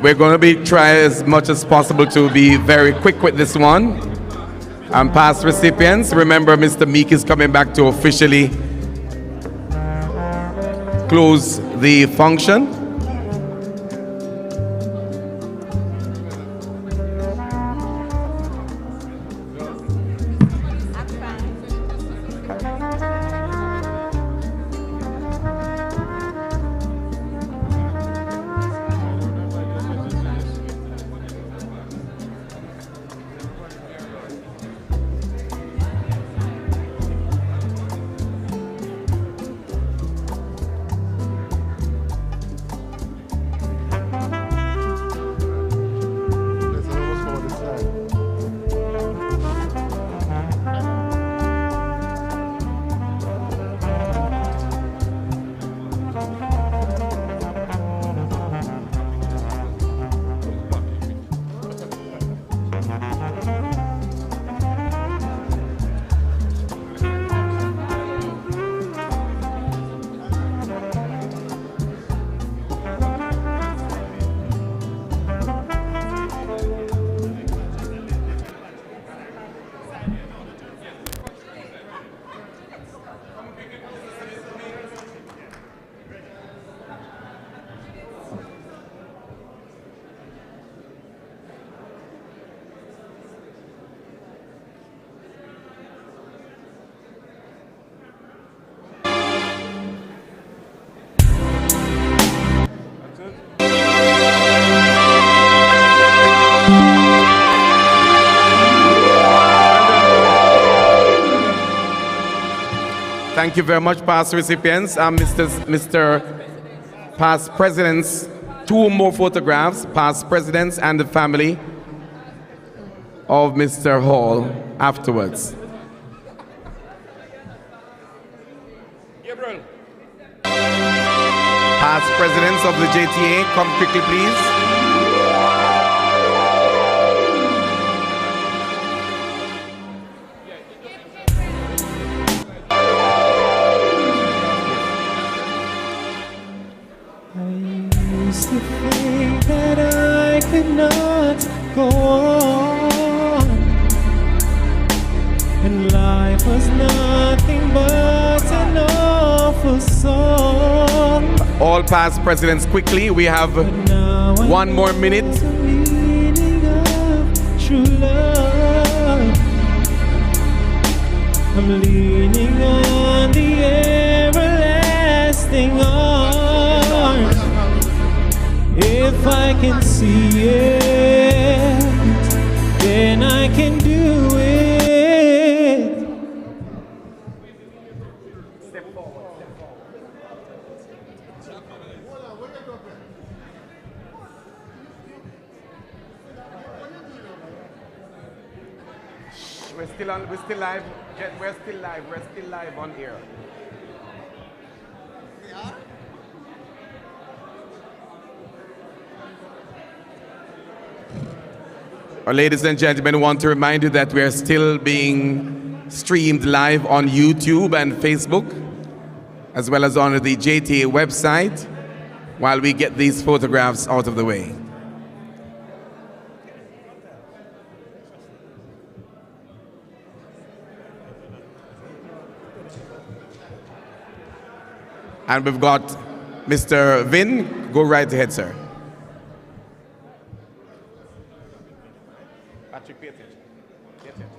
We're going to be trying as much as possible to be very quick with this one. And past recipients, remember Mr. Meek is coming back to officially close the function. Thank you very much, past recipients. Mr. Past Presidents, 2 more photographs, past presidents and the family of Mr. Hall afterwards. Past presidents of the JTA, come quickly, please. Go on, and life was nothing but an awful song. All past presidents, quickly, we have 1 more minute. The meaning of true love. I'm leaning on the everlasting arms. If I can see it, then I can do it. Step forward, step forward. We're still live. We're still live on air. Ladies and gentlemen, I want to remind you that we are still being streamed live on YouTube and Facebook, as well as on the JTA website, while we get these photographs out of the way. And we've got Mr. Vin. Go right ahead, sir. Patrick, pay attention. Pay attention.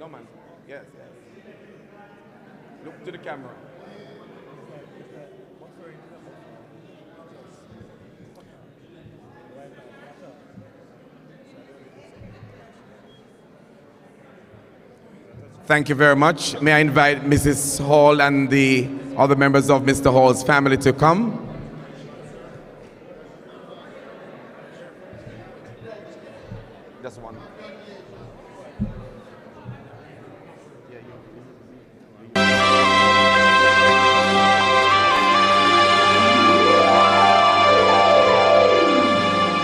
No, man. Yes, yes. Look to the camera. Thank you very much. May I invite Mrs. Hall and the other members of Mr. Hall's family to come. Just one.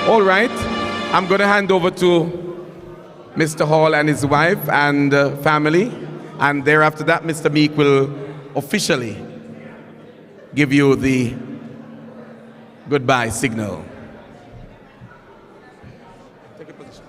All right, I'm going to hand over to Mr. Hall and his wife and family, and thereafter that Mr. Meek will officially give you the goodbye signal. Take a position.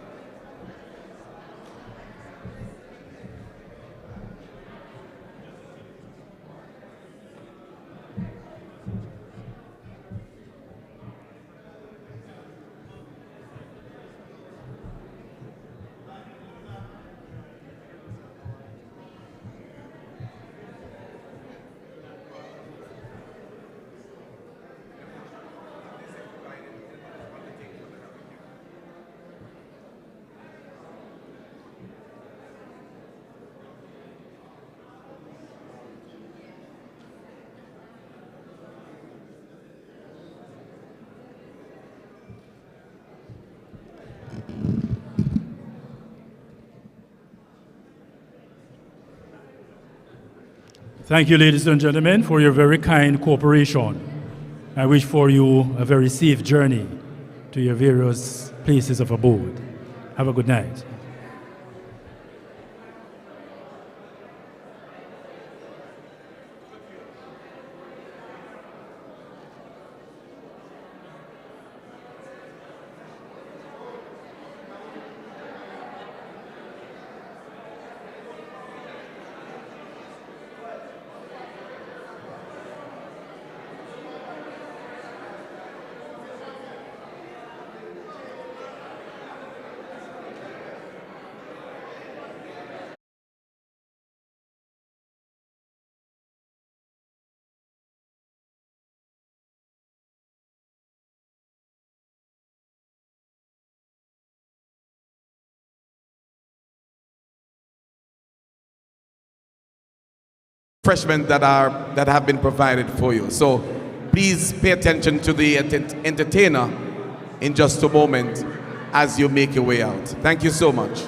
Thank you, ladies and gentlemen, for your very kind cooperation. I wish for you a very safe journey to your various places of abode. Have a good night. Refreshments that have been provided for you. So please pay attention to the entertainer in just a moment as you make your way out. Thank you so much.